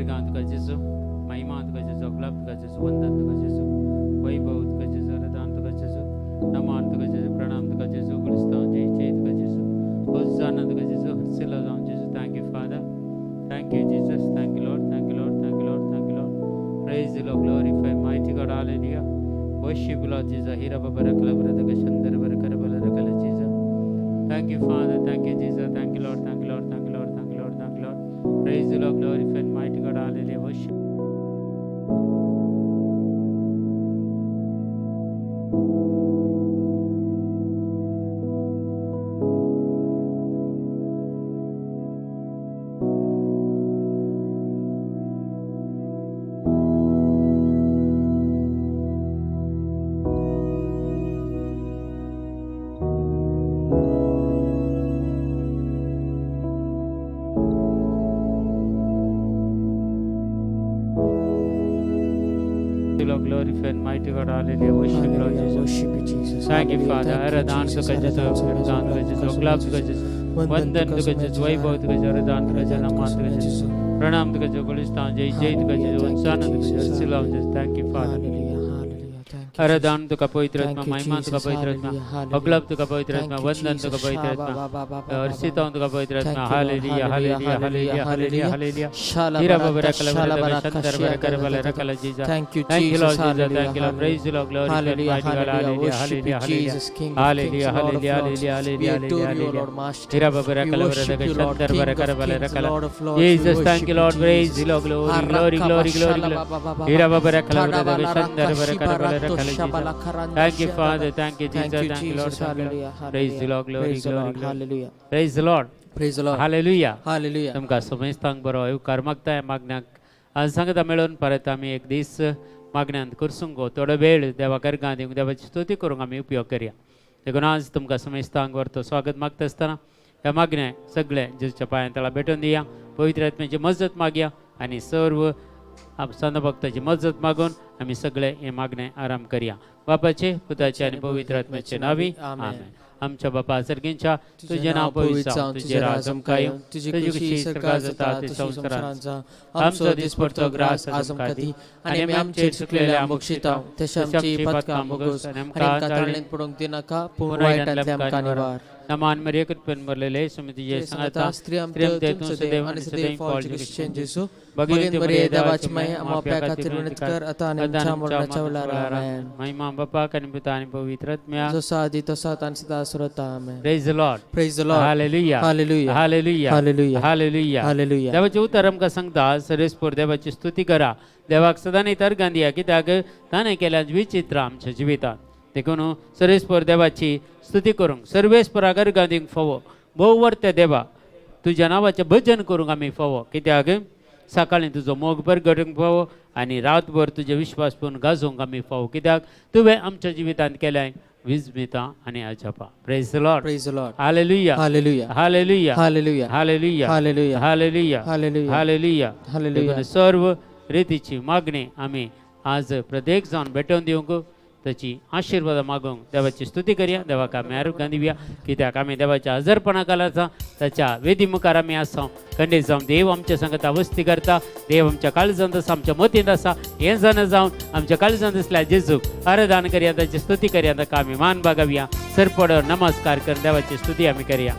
गरिमा तुका जेजू, महिमा तुका जेजू, अगलाब तुका जेजू, वंदन तुका जेजू, वैभव तुका जेजू, आराधना तुका जेजू, नमन तुका जेजू, प्रणाम तुका जेजू, गुलिस्तान जय जय तुका जेजू, होसाना तुका जेजू, हर्षिला जाऊं जेजू. Thank you Father, thank you Jesus, thank you Lord, thank you Lord, thank you Lord, thank you Lord. Praise the Lord, glorify mighty God, hallelujah. Worship you Lord Jesus, hira babara kalabara daga shandara bara karabala rakala Jesus. Thank you Father, thank you Jesus, thank you Lord, thank you Lord, thank you Lord, thank you Lord, thank you Lord. Praise the Lord, glorify mighty God, hallelujah. Worship. Glorify mighty God, hallelujah. Worship you Lord Jesus. Worship you, Jesus. Thank you Hallelujah. Father. Aradhan tuka jesu, aradhan tuka jesu, aglab tuka jesu, vandan tuka jesu, vaibhav tuka jesu, aradhan tuka jesu, naman tuka jesu, pranam tuka jesu, gulistan jai jai tuka jesu, vansana tuka jesu, silam jesu. Thank you Father. Hallelujah. Hallelujah. Thank you. Aradhan tuka पवित्र Thank आत्मा, you, Mahima Tuka Jesus. पवित्र आत्मा, Hallelujah. अगलाब तुका पवित्र Thank आत्मा, you, वंदन तुका Jesus. पवित्र आत्मा, हर्षिताओं तुका पवित्र आत्मा. Thank you, Lord. Hallelujah, hallelujah, hallelujah, hallelujah, hallelujah. Hira babara kalabara daga shandara bara karabala rakala Jesus. Thank you, Thank you Lord Jesus. Jesus, Hallelujah. thank you Lord. Praise the Lord, glorify Hallelujah. mighty God, Hallelujah. hallelujah, Worship you, hallelujah, Jesus, King of hallelujah, Kings, Lord of hallelujah, Lords. hallelujah, We hallelujah, adore you, hallelujah. Lord Master. Hira babara We kalabara worship daga you, Lord, shandara King bara of karabala Kings, rakala. Lord of Lords. Jesus, We thank you worship Lord. you, Praise Jesus. the Lord, glory, glory, glory, glory, glory. Hira babara kalabara daga shandara bara karabala rakala Jesus. Thank you Father, thank you Jesus, thank you Lord, thank you Lord. Praise the Lord, glory, glory, glory. Hallelujah. Praise the Lord. Praise the Lord. Hallelujah. Hallelujah. तुमका समेस्तांक बरो उपकार मागताय मागण्याक आज सांगता मेळून परत आमी एक दीस मागण्यांत करसूंक थोडो वेळ देवा करगां दिवंक देवाची स्तुती करूंक आमी उपयोग करया. देखून आज तुमकां समेस्तांक वरतो स्वागत मागता आसतना ह्या मागण्या सगळे जेजूच्या पांयां तळा भेटून दिया, पवित्र आत्म्याची मजत मागया आनी सर्व संत भक्ताची मजत मागून आमी सगळे हे मागणे आराम करया. बापाचे, पुताचे आनी पवित्र आत्म्याचे नावी आमेन. आमच्या बापा सर्गींच्या तुझे नाव पवित्र जावं, तुझे राज आमकां येवं, तुझी खुशी सरकार जाता ते संवसारांचा आमचो दिसपडतो ग्रास आज आमकां दी आनी आमी आमचेर चुकलेले मोक्षिता तशें आमची पथकां मोगोस आनी आमकां ताळणेंत पडोवंक दिनाका पूण वायटांतल्यान आमकां निवार. नमान मरिये कृपेन भरलेले सुमितीजे सांगता स्त्री आमचे तूं सदैव आनी सदैव फॉल्ट जेसू भगीन मरिये देवाची माय आमच्या खातीर विनंती कर आता आनी आमच्या मरणाच्या वेळार आमेन. महिमा बापाक आनी पुता आनी पवित्र आत्म्याक जसो आदी तसो आता आनी सदा आसुरता आमेन. Praise the Lord, praise the Lord, hallelujah, hallelujah, hallelujah, hallelujah, hallelujah, hallelujah. देवाचे उतर आमकां सांगता सर्वेस्पर देवाची स्तुती करा, देवाक सदां इतर्गां दिया कित्याक ताणें केल्या विचित्र आमच्या जिवितांत. देखून सर्वेस्पर देवाची स्तुती करूंक सर्वेस्पराक अर्गां दिवंक फावो. भोव वर्ते देवा तुज्या नांवाचें भजन करूंक आमी फावो कित्याक सकाळीं तुजो मोग परगटूंक फावो आनी रातभर तुजे विश्वास पळोवन गाजोवंक आमी फावो कित्याक तुवें आमच्या जिवितांत केल्याय विस्मितां आनी अजापां. Praise the Lord, praise the Lord, hallelujah, hallelujah, hallelujah, hallelujah, hallelujah, hallelujah, hallelujah, hallelujah, hallelujah. सर्व रितीची मागणी आमी आज प्रत्येक जावन भेटोवन दिवंक ताची आशिर्वाद मागूंक देवाची स्तुती करया. देवाक आमी आरोग्य दिवया कित्याक आमी देवाच्या हजरपणा कालाचा ताच्या वेदी मुखार आमी आसा खंडीत जावन देव आमच्या संगता वस्ती करता. देव आमच्या काळजांत आसा, आमच्या मतींत आसा. हें जाणा जावन आमच्या काळजांत आसल्या जेजूक आराधना करया, ताची स्तुती करया, ताका आमी मान बागवया. सरपडर नमस्कार कर देवाची स्तुती आमी करया.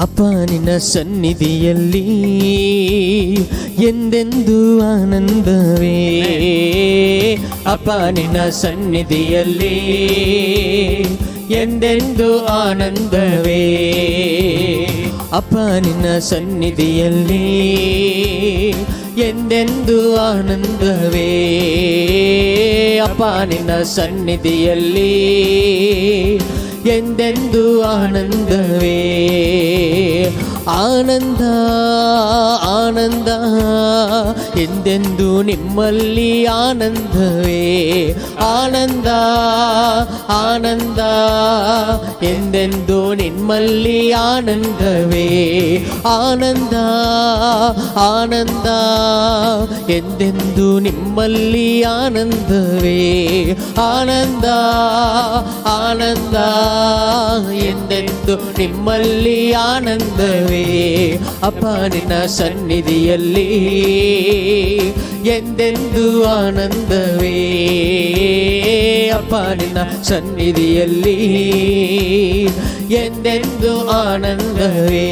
ಅಪ್ಪನಿನ ಸನ್ನಿಧಿಯಲ್ಲಿ ಎಂದೆಂದು ಆನಂದವೇ, ಅಪ್ಪನಿನ ಸನ್ನಿಧಿಯಲ್ಲಿ ಎಂದೆಂದು ಆನಂದವೇ, ಅಪ್ಪನಿನ ಸನ್ನಿಧಿಯಲ್ಲಿ ಎಂದೆಂದು ಆನಂದವೇ, ಅಪ್ಪನಿನ ಸನ್ನಿಧಿಯಲ್ಲಿ ಎಂದೆಂದು ಆನಂದವೇ. ಆನಂದ ಆನಂದ ಎಂದೆಂದು ನಿಮ್ಮಲ್ಲಿ ಆನಂದವೇ ಆನಂದ ಆನಂದ ಎಂದೆಂದು ನಿಮ್ಮಲ್ಲಿ ಆನಂದವೇ ಆನಂದ ಆನಂದ ಎಂದೆಂದು ನಿಮ್ಮಲ್ಲಿ ಆನಂದವೇ ಆನಂದ ಆನಂದ ಎಂದೆಂದು ನಿಮ್ಮಲ್ಲಿ ಆನಂದವೇ ಅಪ್ಪ ನಿನ್ನ ಸನ್ನಿಧಿಯಲ್ಲಿ ಎಂದೆಂದು ಆನಂದವೇ ಅಪ್ಪ ನಿನ್ನ ಸನ್ನಿಧಿಯಲ್ಲಿ ಎಂದೆಂದು ಆನಂದವೇ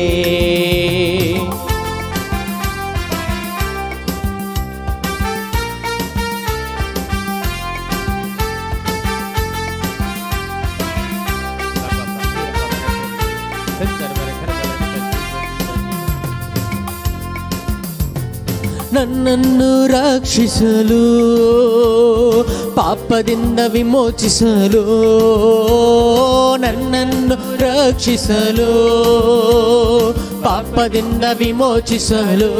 ನನ್ನನ್ನು ರಕ್ಷಿಸಲು ಪಾಪದಿಂದ ವಿಮೋಚಿಸಲು ನನ್ನನ್ನು ರಕ್ಷಿಸಲು ಪಾಪದಿಂದ ವಿಮೋಚಿಸಲು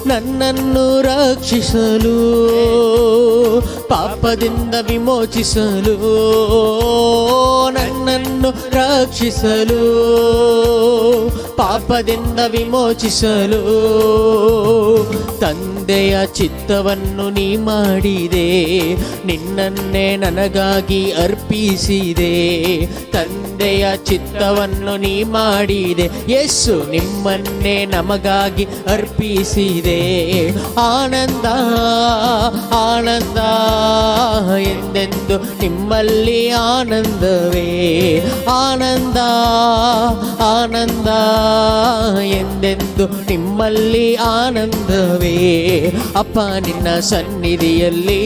ನನ್ನನ್ನು ರಕ್ಷಿಸಲು ಪಾಪದಿಂದ ವಿಮೋಚಿಸಲು ನನ್ನನ್ನು ರಕ್ಷಿಸಲು ಪಾಪದಿಂದ ವಿಮೋಚಿಸಲು ತಂದೆಯ ಚಿತ್ತವನ್ನು ನೀ ಮಾಡಿದೆ ನಿನ್ನನ್ನೇ ನನಗಾಗಿ ಅರ್ಪಿಸಿದೆ ತಂದೆಯ ಚಿತ್ತವನ್ನು ನೀ ಮಾಡಿದೆ ಯೇಸು ನಿಮ್ಮನ್ನೇ ನಮಗಾಗಿ ಅರ್ಪಿಸಿದೆ ಆನಂದ ಆನಂದ ಎಂದೆಂದು ನಿಮ್ಮಲ್ಲಿ ಆನಂದವೇ ಆನಂದ ಆನಂದ ಎಂದೆಂದು ನಿಮ್ಮಲ್ಲಿ ಆನಂದವೇ ಅಪ್ಪ ನಿನ್ನ ಸನ್ನಿಧಿಯಲ್ಲಿ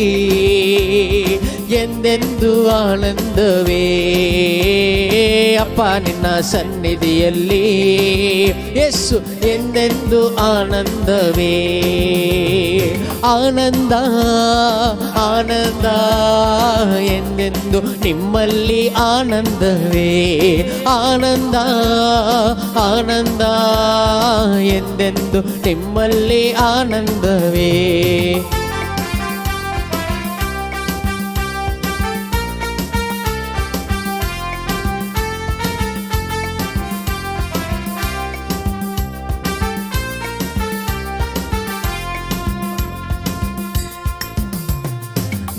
ಎಂದೆಂದು ಆನಂದವೇ ಅಪ್ಪ ನಿನ್ನ ಸನ್ನಿಧಿಯಲ್ಲಿ ಯೇಸು ಎಂದೆಂದು ಆನಂದವೇ ಆನಂದ ಆನಂದ ಎಂದೆಂದು ನಿಮ್ಮಲ್ಲಿ ಆನಂದವೇ ಆನಂದ ಆನಂದ ಎಂದೆಂದು ನಿಮ್ಮಲ್ಲಿ ಆನಂದವೇ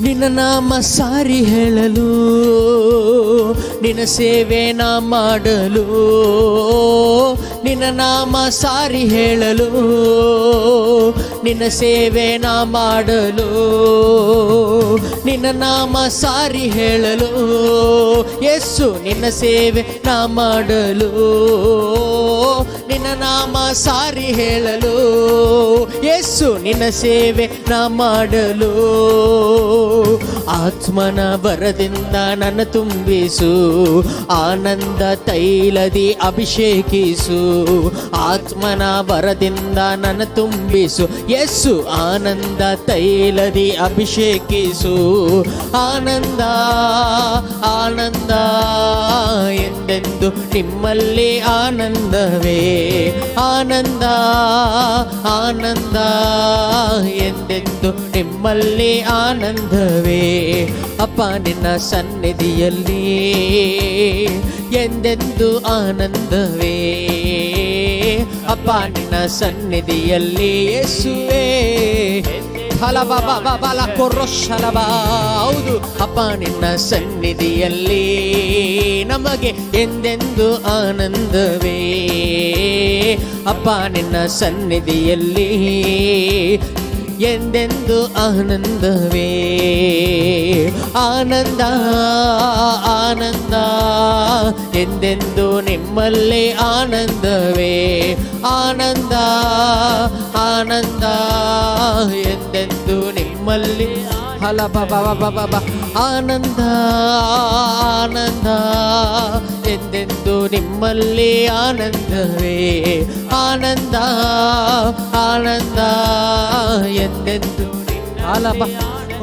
ನಿನ್ನ ನಾಮ ಸಾರಿ ಹೇಳಲು ನಿನ್ನ ಸೇವೆ ನಾ ಮಾಡಲು ನಿನ್ನ ನಾಮ ಸಾರಿ ಹೇಳಲು ನಿನ್ನ ಸೇವೆ ನಾ ಮಾಡಲು ನಿನ್ನ ನಾಮ ಸಾರಿ ಹೇಳಲು ಯೇಸು ನಿನ್ನ ಸೇವೆ ನಾ ಮಾಡಲು ನಿನ್ನ ನಾಮ ಸಾರಿ ಹೇಳಲು ಯೇಸು ನಿನ್ನ ಸೇವೆ ನಾ ಮಾಡಲು ಆತ್ಮನ ವರದಿಂದ ನನ್ನ ತುಂಬಿಸು ಆನಂದ ತೈಲದಿ ಅಭಿಷೇಕಿಸು ಆತ್ಮನ ವರದಿಂದ ನನ್ನ ತುಂಬಿಸು ಯೇಸು ಆನಂದ ತೈಲದಿ ಅಭಿಷೇಕಿಸು ಆನಂದ ಆನಂದ ಎಂದೆಂದು ನಿಮ್ಮಲ್ಲಿ ಆನಂದವೇ ಆನಂದ ಆನಂದ ಎಂದೆಂದು ನಿಮ್ಮಲ್ಲಿ ಆನಂದವೇ ಅಪ್ಪ ನಿನ್ನ ಸನ್ನಿಧಿಯಲ್ಲಿ ಎಂದೆಂದು ಆನಂದವೇ ಅಪ್ಪ ನಿನ್ನ ಸನ್ನಿಧಿಯಲ್ಲಿ ಯೇಸುವೇ ಹೌದು ಅಪ್ಪ ನಿನ್ನ ಸನ್ನಿಧಿಯಲ್ಲಿ ನಮಗೆ ಎಂದೆಂದು ಆನಂದವೇ ಅಪ್ಪ ನಿನ್ನ ಸನ್ನಿಧಿಯಲ್ಲಿ ಎಂದೆಂದು ಆನಂದವೇ ಆನಂದ ಆನಂದ ಎಂದೆಂದು ನಿಮ್ಮಲ್ಲಿ ಆನಂದವೇ ಆನಂದ ಆನಂದ ಎಂದೆಂದು ನಿಮ್ಮಲ್ಲಿ ಆನಂದ ಆನಂದ ಎಂದೆಂದು ನಿಮ್ಮಲ್ಲಿ ಆನಂದವೇ ಆನಂದ ಆನಂದ ಎಂದೆಂದು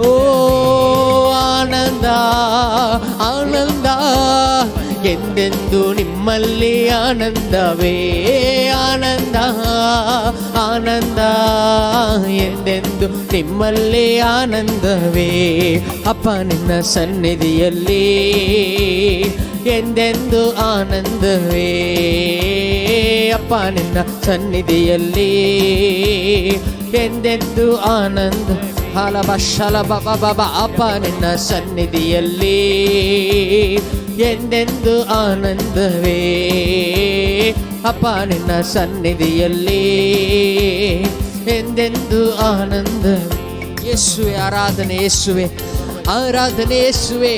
ಓ ಆನಂದ ಆನಂದ ಎಂದೆಂದು ನಿಮ್ಮಲ್ಲಿ ಆನಂದವೇ ಆನಂದ ಆನಂದ ಎಂದೆಂದು ನಿಮ್ಮಲ್ಲಿ ಆನಂದವೇ ಅಪ್ಪ ನಿನ್ನ ಸನ್ನಿಧಿಯಲ್ಲಿ ಎಂದೆಂದು ಆನಂದವೇ ಅಪ್ಪ ನಿನ್ನ ಸನ್ನಿಧಿಯಲ್ಲಿ ಎಂದೆಂದು ಆನಂದ ಹಲಬ ಶಲಬ ಬಬ ಅಪ್ಪ ನಿನ್ನ ಸನ್ನಿಧಿಯಲ್ಲಿ ಎಂದೆಂದು ಆನಂದವೇ ಅಪ್ಪ ನಿನ್ನ ಸನ್ನಿಧಿಯಲ್ಲಿ ಎಂದೆಂದು ಆನಂದ ಯೇಸುವೆ ಆರಾಧನೆ ಯೇಸುವೆ ಆರಾಧನೆ ಯೇಸುವೆ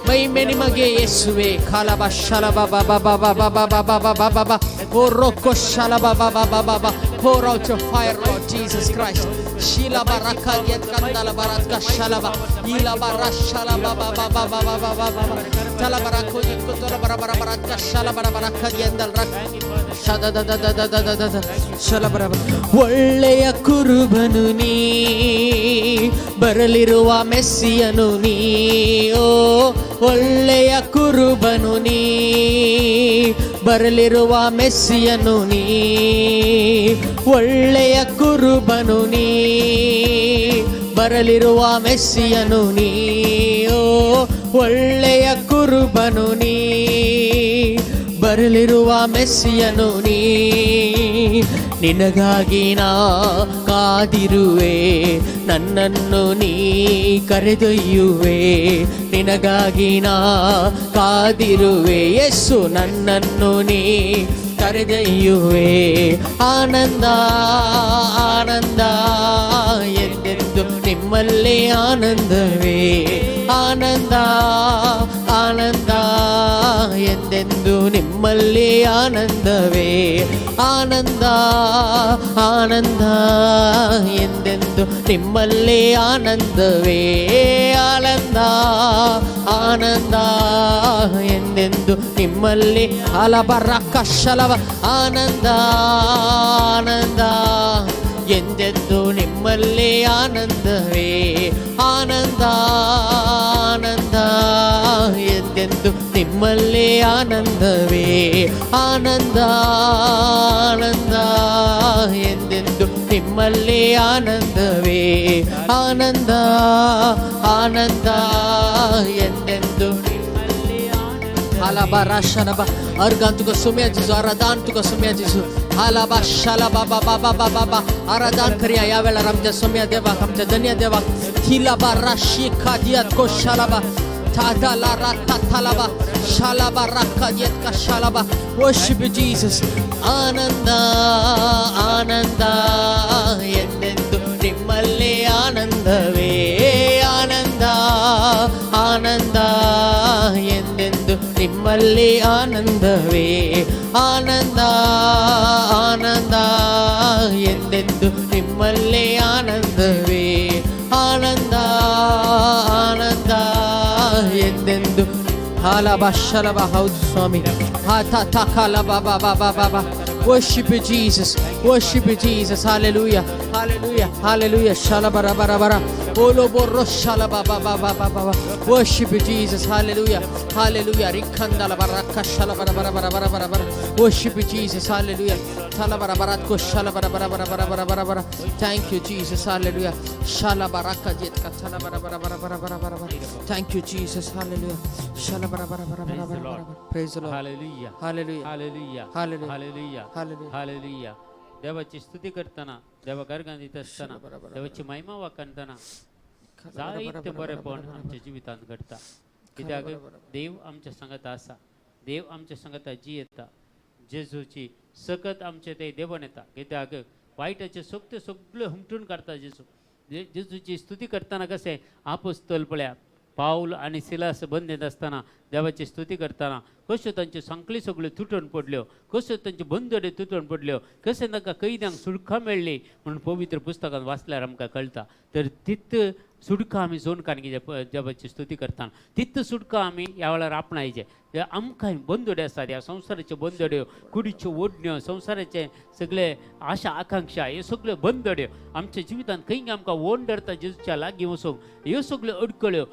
ಮಹಿಮೆ ನಿಮಗೆ ಯೇಸುವೆ ಖಲಬ ಶಲಬ ಬಬ ಬಬ ಬಬ ಬಬ ಬಬ ಬಬ ಓ ರೊಕ್ಕೊ ಶಲಬ ಬಬ ಬಬ ಬಬ pour out your fire Lord Jesus Christ shila baraka yet kandala baraka shalaba ila barashala baba baba baba baba chala barako yet kotola barabara baraka shalaba baraka yendal rak shada da da da da da da da shala baraba ಒಳ್ಳೆಯ ಕುರುಬನು ನೀ ಬರಲಿರುವ ಮೆಸ್ಸಿಯನು ನೀ ಓ ಒಳ್ಳೆಯ ಕುರುಬನು ನೀ ಬರಲಿರುವ ಮೆಸ್ಸಿಯನು ನೀ ಒಳ್ಳೆಯ ಕುರುಬನು ನೀ ಬರಲಿರುವ ಮೆಸ್ಸಿಯನು ನೀ ಓ ಒಳ್ಳೆಯ ಕುರುಬನು ನೀ ಬರಲಿರುವ ಮೆಸ್ಸಿಯನು ನೀ ನಿನಗಾಗಿ ನಾ ಕಾದಿರುವೆ ನನ್ನನ್ನು ನೀ ಕರೆದೊಯ್ಯುವೆ ನಿನಗಾಗಿ ನಾ ಕಾದಿರುವೆ ಯೇಸು ನನ್ನನ್ನು ನೀ ಕರೆದೊಯ್ಯುವೆ ಆನಂದ ಆನಂದ ಎಂದೆಂದು ನಿಮ್ಮಲ್ಲಿ ಆನಂದವೇ ಆನಂದ ಆನಂದ ಎಂದೆಂದು ನಿಮ್ಮಲ್ಲಿ ಆನಂದವೇ ಆನಂದ ಆನಂದ ಎಂದೆಂದು ನಿಮ್ಮಲ್ಲಿ ಆನಂದವೇ ಆನಂದ ಆನಂದ ಎಂದೆಂದು ನಿಮ್ಮಲ್ಲಿ ಹಲಬರ ಕಶಲವ ಆನಂದ ಆನಂದ ಎಂದೆಂದು ನಿಮ್ಮಲ್ಲಿ ಆನಂದವೇ ಆನಂದ ಆನಂದ ಎಂದೆಂದು ನಿಮ್ಮಲ್ಲಿ ಆನಂದವೇ ಆನಂದ ಆನಂದ ಎಂದೆಂದು ನಿಮ್ಮಲ್ಲಿ ಆನಂದವೇ ಆನಂದ ಆನಂದ ಎಂದೆಂದು Halabara shalaba argantuka sumya jisu aradantuka sumya jisu halaba shalaba baba baba baba aradan kariya yavela ramja sumya deva kamja danya deva hilabara shikadiyat ko shalaba tadala ratta talaba shalaba rakadiyat ka shalaba worship you Jesus ananda ananda endendu nimmalle anandave ananda ananda ಎಂದೆಂದು ನಿಮ್ಮಲ್ಲಿ ಆನಂದವೇ ಆನಂದ ಆನಂದ ಎಂದೆಂದು ನಿಮ್ಮಲ್ಲಿ ಆನಂದವೇ ಆನಂದ ಆನಂದ ಎಂದೆಂದು ಹಾಲಬ ಶಲಬ ಹೌದು ಸ್ವಾಮಿ ಹಾಥ ತಕಲಬ ಬಬ ಬಬ worship you Jesus worship you Jesus hallelujah hallelujah hallelujah shalabara bara bara olo borro shalaba baba baba baba worship you Jesus hallelujah hallelujah rikhandala baraka shalabara bara bara bara bara bara worship you Jesus hallelujah shalabara barat ko shalabara bara bara bara bara bara bara thank you Jesus hallelujah shalabaraka jetka shalabara bara bara bara bara bara bara thank you Jesus hallelujah shalabara bara bara bara bara bara praise the Lord hallelujah hallelujah hallelujah Hallelujah. Hallelujah Hallelujah. Hallelujah देवाची स्तुती करताना देवा गारगांदीत असताना देवाची महिमा वाकणताना जायते बरेपण आमच्या जिवितांत घडता कित्याक देव आमच्या संगत आसा देव आमच्या संगत जी येता जेजूची सकत आमचे ते देवण येता कित्याक वायटाचे सगळे सगळे हुमटून काडता जेजू जेजूची स्तुती करताना कशें आपोस्तल पळया पाऊल आणि सिलास बंदीत असताना देवाची स्तुती करताना कश्यो तांच्यो सांखळी सगळ्यो तुटून पडल्यो कश्यो तांच्यो बंदडे तुटून पडल्यो कशें तांकां कैद्यांक सुडकां मेळ्ळी म्हणून पवित्र पुस्तकांत वाचल्यार आमकां कळटा तर तित्त सुडकां आमी जोन काणकी देवाची स्तुती करतना तित्त सुडकां आमी ह्या वेळार आपणायचे आमकां बंदडे आसात ह्या संवसाराच्यो बंदड्यो कुडीच्यो ओडण्यो संवसाराचे सगळे आशा आकांक्षा ह्यो सगळ्यो बंदड्यो आमच्या जिवितांत खंय आमकां वोंड धरता जेजूच्या लागीं वचूंक ह्यो सगळ्यो अडकळ्यो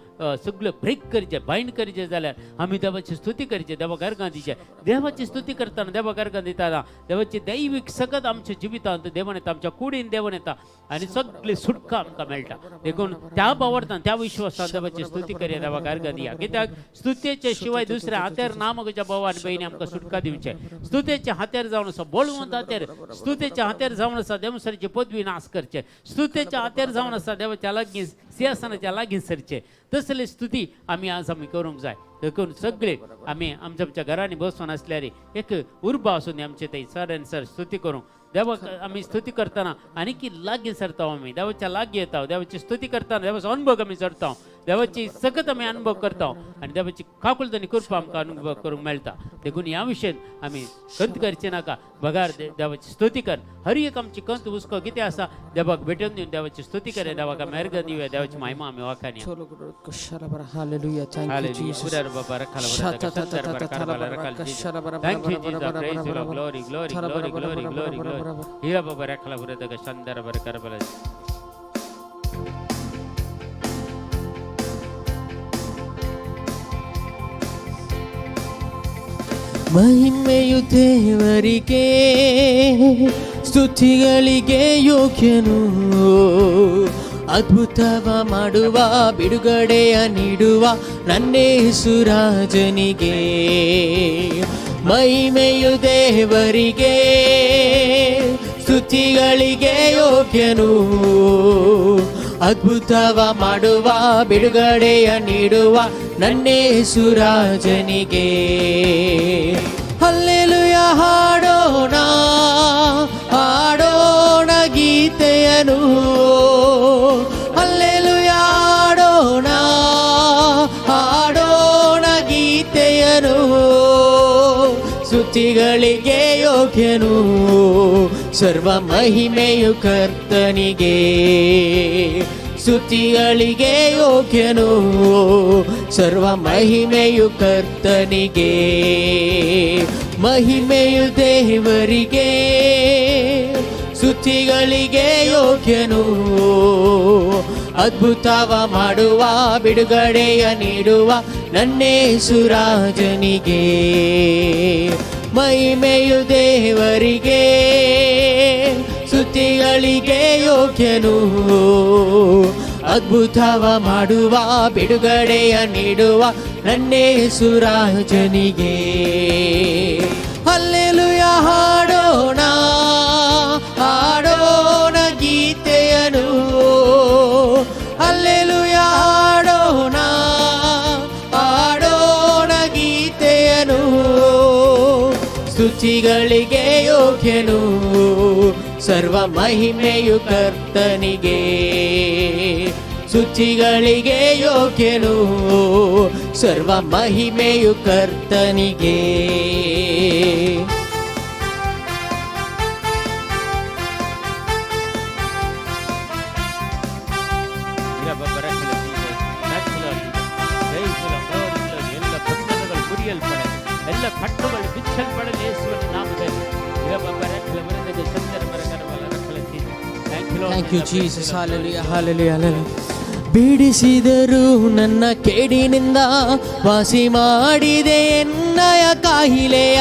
सगळ्यो ब्रेक करचे बायंड करचे जाल्यार आमी देवाची स्तुती करचे देवा घरगां दिचे देवाची स्तुती करताना देवा घरगां दिताना देवाची दैवीक सगत आमच्या जिवितांत देवान येता आमच्या कुडीन देवान येता आनी सगळी सुटका आमकां मेळटा देखून त्या बावरतान त्या विश्वासान देवाची स्तुती करया देवा घरगां दिया कित्याक स्तुतेचे शिवाय दुसरे हात्यार ना म्हज्या भावा आनी भयणी आमकां सुटका दिवचे स्तुतेचे हात्यार जावन आसा बोलवंत हात्यार स्तुतेचे हात्यार जावन आसा देवसराची पदवी नाश करचे स्तुतेच्या हात्यार जावन आसा देवाच्या लागीं सिंहासनाच्या लागीं सरचे तसली स्तुती आमी आज आमी करूंक जाय देखून सगळे आमी आमच्या आमच्या घरांनी बसून आसल्यार एक उर्बा आसून आमचे थंय सर सर स्तुती करूंक देवाक आमी स्तुती करतना आनीक लागीं सरता आमी देवाच्या लागीं येता देवाची स्तुती करतना देवाचो अनुभव आमी करता देवाची सगत आमी अनुभव करता आनी देवाची काकुळत आनी कृपा आमकां अनुभव करूंक मेळटा देखून ह्या विशयान आमी कंत करचे नाका बगार देवाची स्तुती कर हर एक आमची कंत हुस्को कितें आसा देवाक भेटून दिवन देवाची स्तुती करे देवाक मेहरगन दिवया देवाची महिमा आमी वाखानी Hallelujah. Thank you, Jesus. Thank you, Jesus. Praise you, Lord. Glory, glory, glory, glory, glory, glory. Here, Baba, Rakhala, Burada, Shandara, Barakarbala. ಮಹಿಮೆಯು ದೇವರಿಗೆ ಸ್ತುತಿಗಳಿಗೆ ಯೋಗ್ಯನು ಅದ್ಭುತವ ಮಾಡುವ ಬಿಡುಗಡೆಯ ನೀಡುವ ನನ್ನೇಸು ರಾಜನಿಗೆ ಮಹಿಮೆಯು ದೇವರಿಗೆ ಸ್ತುತಿಗಳಿಗೆ ಯೋಗ್ಯನು ಅದ್ಭುತವ ಮಾಡುವ ಬಿಡುಗಡೆಯ ನೀಡುವ ನನ್ನೇಸು ರಾಜನಿಗೆ ಹಲ್ಲೆಲೂಯ ಹಾಡೋಣ ಹಾಡೋಣ ಗೀತೆಯನು ಹಲ್ಲೆಲೂಯ ಹಾಡೋಣ ಹಾಡೋಣ ಗೀತೆಯನು ಸ್ತುತಿಗಳಿಗೆ ಯೋಗ್ಯನು ಸರ್ವ ಮಹಿಮೆಯು ಕರ್ತನಿಗೆ ಸ್ತುತಿಗಳಿಗೆ ಯೋಗ್ಯನು ಸರ್ವ ಮಹಿಮೆಯು ಕರ್ತನಿಗೆ ಮಹಿಮೆಯು ದೇವರಿಗೆ ಸ್ತುತಿಗಳಿಗೆ ಯೋಗ್ಯನು ಅದ್ಭುತವ ಮಾಡುವ ಬಿಡುಗಡೆಯ ನೀಡುವ ನನ್ನೇಸು ರಾಜನಿಗೆ ಮಹಿಮೆಯು ದೇವರಿಗೆ ಸ್ತುತಿಗಳಿಗೆ ಯೋಗ್ಯನು ಅದ್ಭುತವ ಮಾಡುವ ಬಿಡುಗಡೆಯ ನೀಡುವ ನನ್ನೇಸು ರಾಜನಿಗೆ ಹಲ್ಲೆಲೂಯ ಹಾಡೋಣ ಹಾಡೋಣ ಗೀತೆಯನು ಹಲ್ಲೆಲೂಯ ಹಾಡೋಣ ಹಾಡೋಣ ಗೀತೆಯನು ಸ್ತುತಿಗಳಿಗೆ ಯೋಗ್ಯನು ಸರ್ವ ಮಹಿಮೆಯು ಕರ್ತನಿಗೆ ಸ್ತುತಿಗಳಿಗೆ ಯೋಗ್ಯನು ಸರ್ವ ಮಹಿಮೆಯು ಕರ್ತನಿಗೆ ಎಲ್ಲ ಬಂಧನಗಳು ಮುರಿಯಲ್ಪಡಲಿ ಎಲ್ಲ ಕಟ್ಟುಗಳು ಬಿಚ್ಚಲ್ಪಡಲಿ ಯೇಸುವಿನ ನಾಮದಲ್ಲಿ Thank you, Jesus. Hallelujah, hallelujah, hallelujah. ಬಿಡಿಸಿದರು ನನ್ನ ಕೇಡಿನಿಂದ ವಾಸಿ ಮಾಡಿದೆ ಎನ್ನಯ ಕಾಯಿಲೆಯ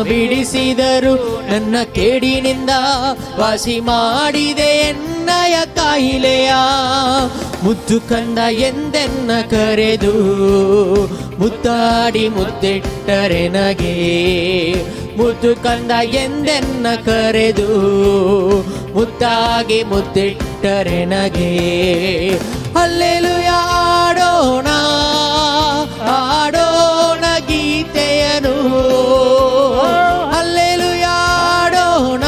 ಬಿಡಿಸಿದರು ನನ್ನ ಕೇಡಿನಿಂದ ವಾಸಿ ಮಾಡಿದೆ ಎನ್ನಯ ಕಾಯಿಲೆಯ ಮುದ್ದು ಕಂದ ಎಂದೆನ್ನ ಕರೆದು ಮುದ್ದಾಡಿ ಮುದ್ದಿಟ್ಟರೆ ನಗೆ ಮುದ್ದು ಕಂದ ಎಂದೆನ್ನ ಕರೆದು ಮುದ್ದಾಗಿ ಮುದ್ದಿಟ್ಟರೆ ನಗೆ ಹಲ್ಲೆಲೂಯ ಹಾಡೋಣ ಹಾಡೋಣ ಗೀತೆಯನು ಹಲ್ಲೆಲೂಯ ಹಾಡೋಣ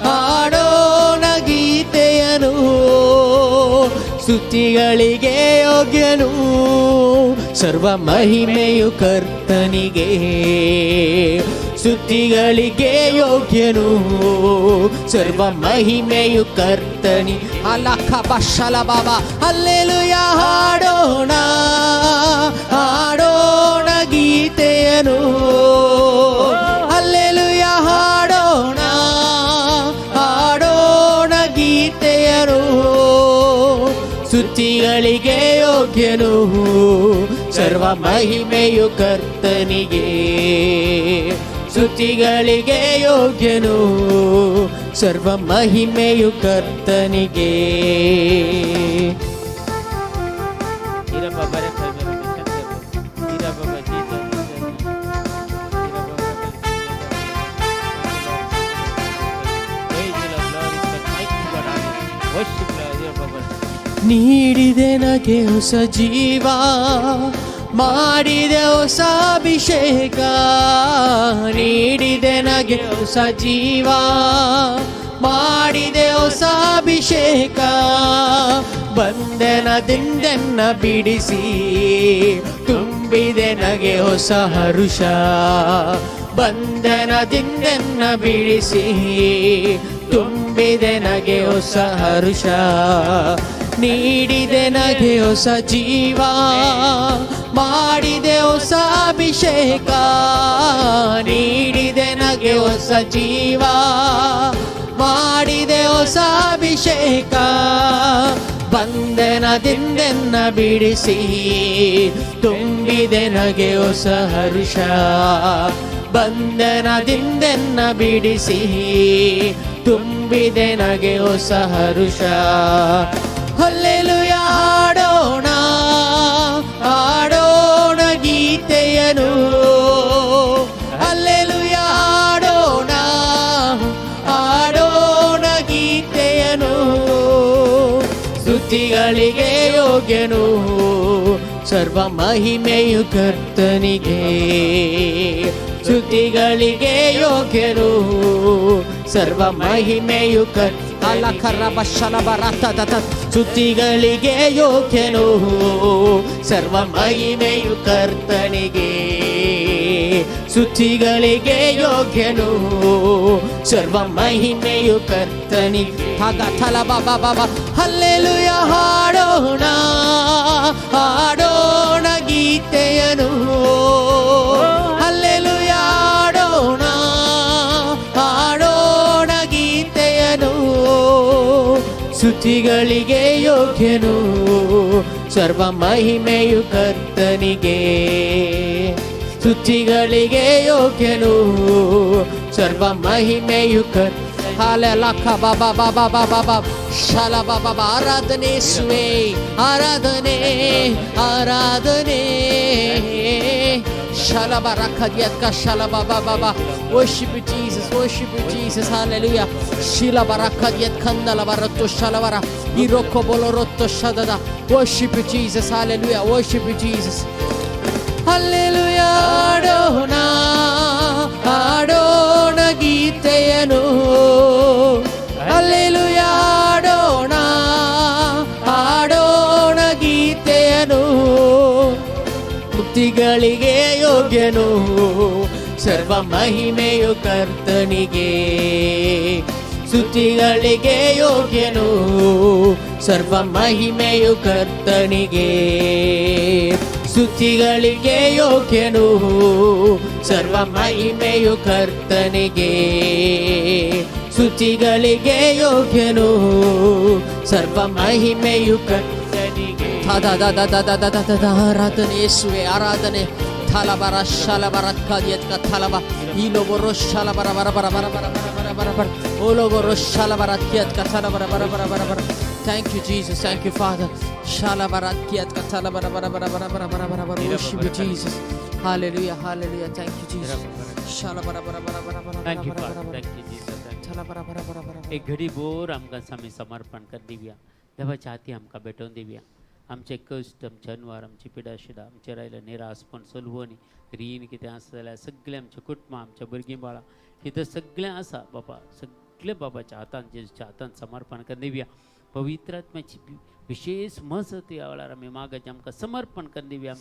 ಹಾಡೋಣ ಗೀತೆಯನು ಸ್ತುತಿಗಳಿಗೆ ಯೋಗ್ಯನು ಸರ್ವ ಮಹಿಮೆಯು ಕರ್ತನಿಗೆ ಸ್ತುತಿಗಳಿಗೆ ಯೋಗ್ಯನು ಸರ್ವ ಮಹಿಮೆಯು ಕರ್ತನಿ ಅಲಖ ಬಶಲ ಬಾಬಾ ಹಲ್ಲೆಲೂಯ ಹಾಡೋಣ ಹಾಡೋಣ ಗೀತೆಯನು ಹಲ್ಲೆಲೂಯ ಹಾಡೋಣ ಹಾಡೋಣ ಗೀತೆಯನು ಸ್ತುತಿಗಳಿಗೆ ಯೋಗ್ಯನು ಸರ್ವ ಮಹಿಮೆಯು ಕರ್ತನಿಗೆ, ಸ್ತುತಿಗಳಿಗೆ ಯೋಗ್ಯನು, ಸರ್ವ ಮಹಿಮೆಯು ಕರ್ತನಿಗೆ. ನೀಡಿದೆ ನಗೆ ಹೊಸ ಜೀವ, ಮಾಡಿದೆ ಹೊಸ ಅಭಿಷೇಕ, ನೀಡಿದೆ ನಗೆ ಹೊಸ ಜೀವ, ಮಾಡಿದೆ ಹೊಸ ಅಭಿಷೇಕ, ಬಂಧನದಿಂದೆನ್ನ ಬಿಡಿಸಿ ತುಂಬಿದೆ ನಗೆ ಹೊಸ ಹರುಷ, ಬಂಧನದಿಂದೆನ್ನ ಬಿಡಿಸಿ ತುಂಬಿದೆ ನಗೆ ಹೊಸ ಹರುಷ, ನೀಡಿದೆ ನಗೆ ಹೊಸ ಜೀವ, ಮಾಡಿದೆ ಹೊಸ ಅಭಿಷೇಕ, ನೀಡಿದೆ ನಗೆ ಹೊಸ ಜೀವ, ಮಾಡಿದೆ ಹೊಸ ಅಭಿಷೇಕ, ಬಂಧನದಿಂದೆನ್ನ ಬಿಡಿಸಿ ತುಂಬಿದೆ ನಗೆ ಹೊಸ ಹರುಷ, ಬಂಧನದಿಂದೆನ್ನ ಬಿಡಿಸಿ ತುಂಬಿದೆ ನಗೆ ಹೊಸ ಹರುಷ. ಹಲ್ಲೆಲೂಯಾ ಹಾಡೋಣ, ಹಾಡೋಣ ಗೀತೆಯನು, ಹಲ್ಲೆಲೂಯಾ ಹಾಡೋಣ, ಹಾಡೋಣ ಗೀತೆಯನು, ಸ್ತುತಿಗಳಿಗೆ ಯೋಗ್ಯನು, ಸರ್ವ ಮಹಿಮೆಯು ಕರ್ತನಿಗೆ, ಸ್ತುತಿಗಳಿಗೆ ಯೋಗ್ಯನು, ಸರ್ವ ಮಹಿಮೆಯು ಸ್ತುತಿಗಳಿಗೆ ಯೋಗ್ಯನು, ಸರ್ವ ಮಹಿಮೆಯು ಕರ್ತನಿಗೆ, ಸ್ತುತಿಗಳಿಗೆ ಯೋಗ್ಯನು, ಸರ್ವ ಮಹಿಮೆಯು ಕರ್ತನಿಗೆ. ಹಲ್ಲೆಲೂಯಾ ಹಾಡೋಣ, ಹಾಡೋಣ ಗೀತೆಯನು, ಹಲ್ಲೆಲೂಯಾ ಹಾಡೋಣ, ಹಾಡೋಣ ಗೀತೆಯನು, ಸ್ತುತಿಗಳಿಗೆ ಯೋಗ್ಯನು, ಸರ್ವ ಮಹಿಮೆಯು ಕರ್ತನಿಗೆ, ಸ್ತುತಿಗಳಿಗೆ ಯೋಗ್ಯನು, ಸರ್ವ ಮಹಿಮೆಯು ಕರ್ತನಿಗೆ. ಹಾಲೆಲಕ ಬಾಬಾ ಬಾಬಾ ಬಾಬಾ ಬಾಬಾ ಶಾಲ ಬಾಬಾ ಬಾ. ಆರಾಧನೆ ಯೇಸುವೇ, ಆರಾಧನೆ, ಆರಾಧನೆ. ಶಾಲ ಬರಕದಿಯತ್ಕ ಶಾಲ ಬಾಬಾ ಬಾಬಾ. Worship you Jesus, worship you Jesus, hallelujah. ಶಿಲ ಬರಕದಿಯತ್ ಕಂದಲ ಬರತ್ತು ಶಲವರ ಇರೊಕ್ಕ ಬೋಲರೊತ್ತು ಶದದ. Worship you Jesus, hallelujah, worship you Jesus. Hallelujah ಹಾಡೋಣ, ಹಾಡೋಣ ಗೀತೆಯನು, ಹಲ್ಲೆಲೂಯಾ ಹಾಡೋಣ, ಹಾಡೋಣ ಗೀತೆಯನು, ಸ್ತುತಿಗಳಿಗೆ ಯೋಗ್ಯನು, ಸರ್ವ ಮಹಿಮೆಯು ಕರ್ತನಿಗೆ, ಸ್ತುತಿಗಳಿಗೆ ಯೋಗ್ಯನು, ಸರ್ವ ಮಹಿಮೆಯು ಕರ್ತನಿಗೆ, ಸ್ತುತಿಗಳಿಗೆ ಯೋಗ್ಯನು, ಸರ್ವ ಮಹಿಮೆಯು ಕರ್ತನಿಗೆ, ಸ್ತುತಿಗಳಿಗೆ ಯೋಗ್ಯನು, ಸರ್ವ ಮಹಿಮೆಯು ಕರ್ತನಿಗೆ. ಆರಾಧನೆ ಯೇಸುವೆ, ಆರಾಧನೆ. ಥಲಬರ ಶಲಬರ ಕದಿಯತ್ಕ ಥಲಬ ಈಲೋಬರೋ ಶಲಬರ ಬರ ಬರ ಬರ ಬರ ಬರ ಬರ ಬರ ಬರ ಓಲೋಬರೋ ಶಲಬರ ಕಿಯತ್ಕ ಥಲಬರ ಬರ ಬರ ಬರ ಬರ. Thank you Jesus, thank you Father. ಶಲಬರ ಕಿಯತ್ಕ ಥಲಬರ ಬರ ಬರ ಬರ ಬರ ಬರ ಬರ ಬರ. Worship you Jesus, hallelujah, hallelujah. Thank you Jesus. शलबरा बरा बरा बरा बरा. Thank you Father, thank you Jesus. शलबरा बरा बरा बरा. एक घडी बोर आमकां समय समर्पण कर दिवया. देवाच्या हाती आमकां भेटोवन दिवया. आमचे कश्ट, आमचे अनवार, आमची पिडा शिडा, आमचे रायले निरासपण, सलवणी, रीण कितें आसा जाल्यार सगळे आमचे कुटुंब, आमच्या भुरगीं बाळां कितें सगळें आसा बाबा, सगळे बाबाच्या हातान, जेजूच्या हातान समर्पण कर दिवया. पवित्र आत्म्याची विशेष मजत ह्या वेळार आमी मागचे आमकां समर्पण कर दिवया.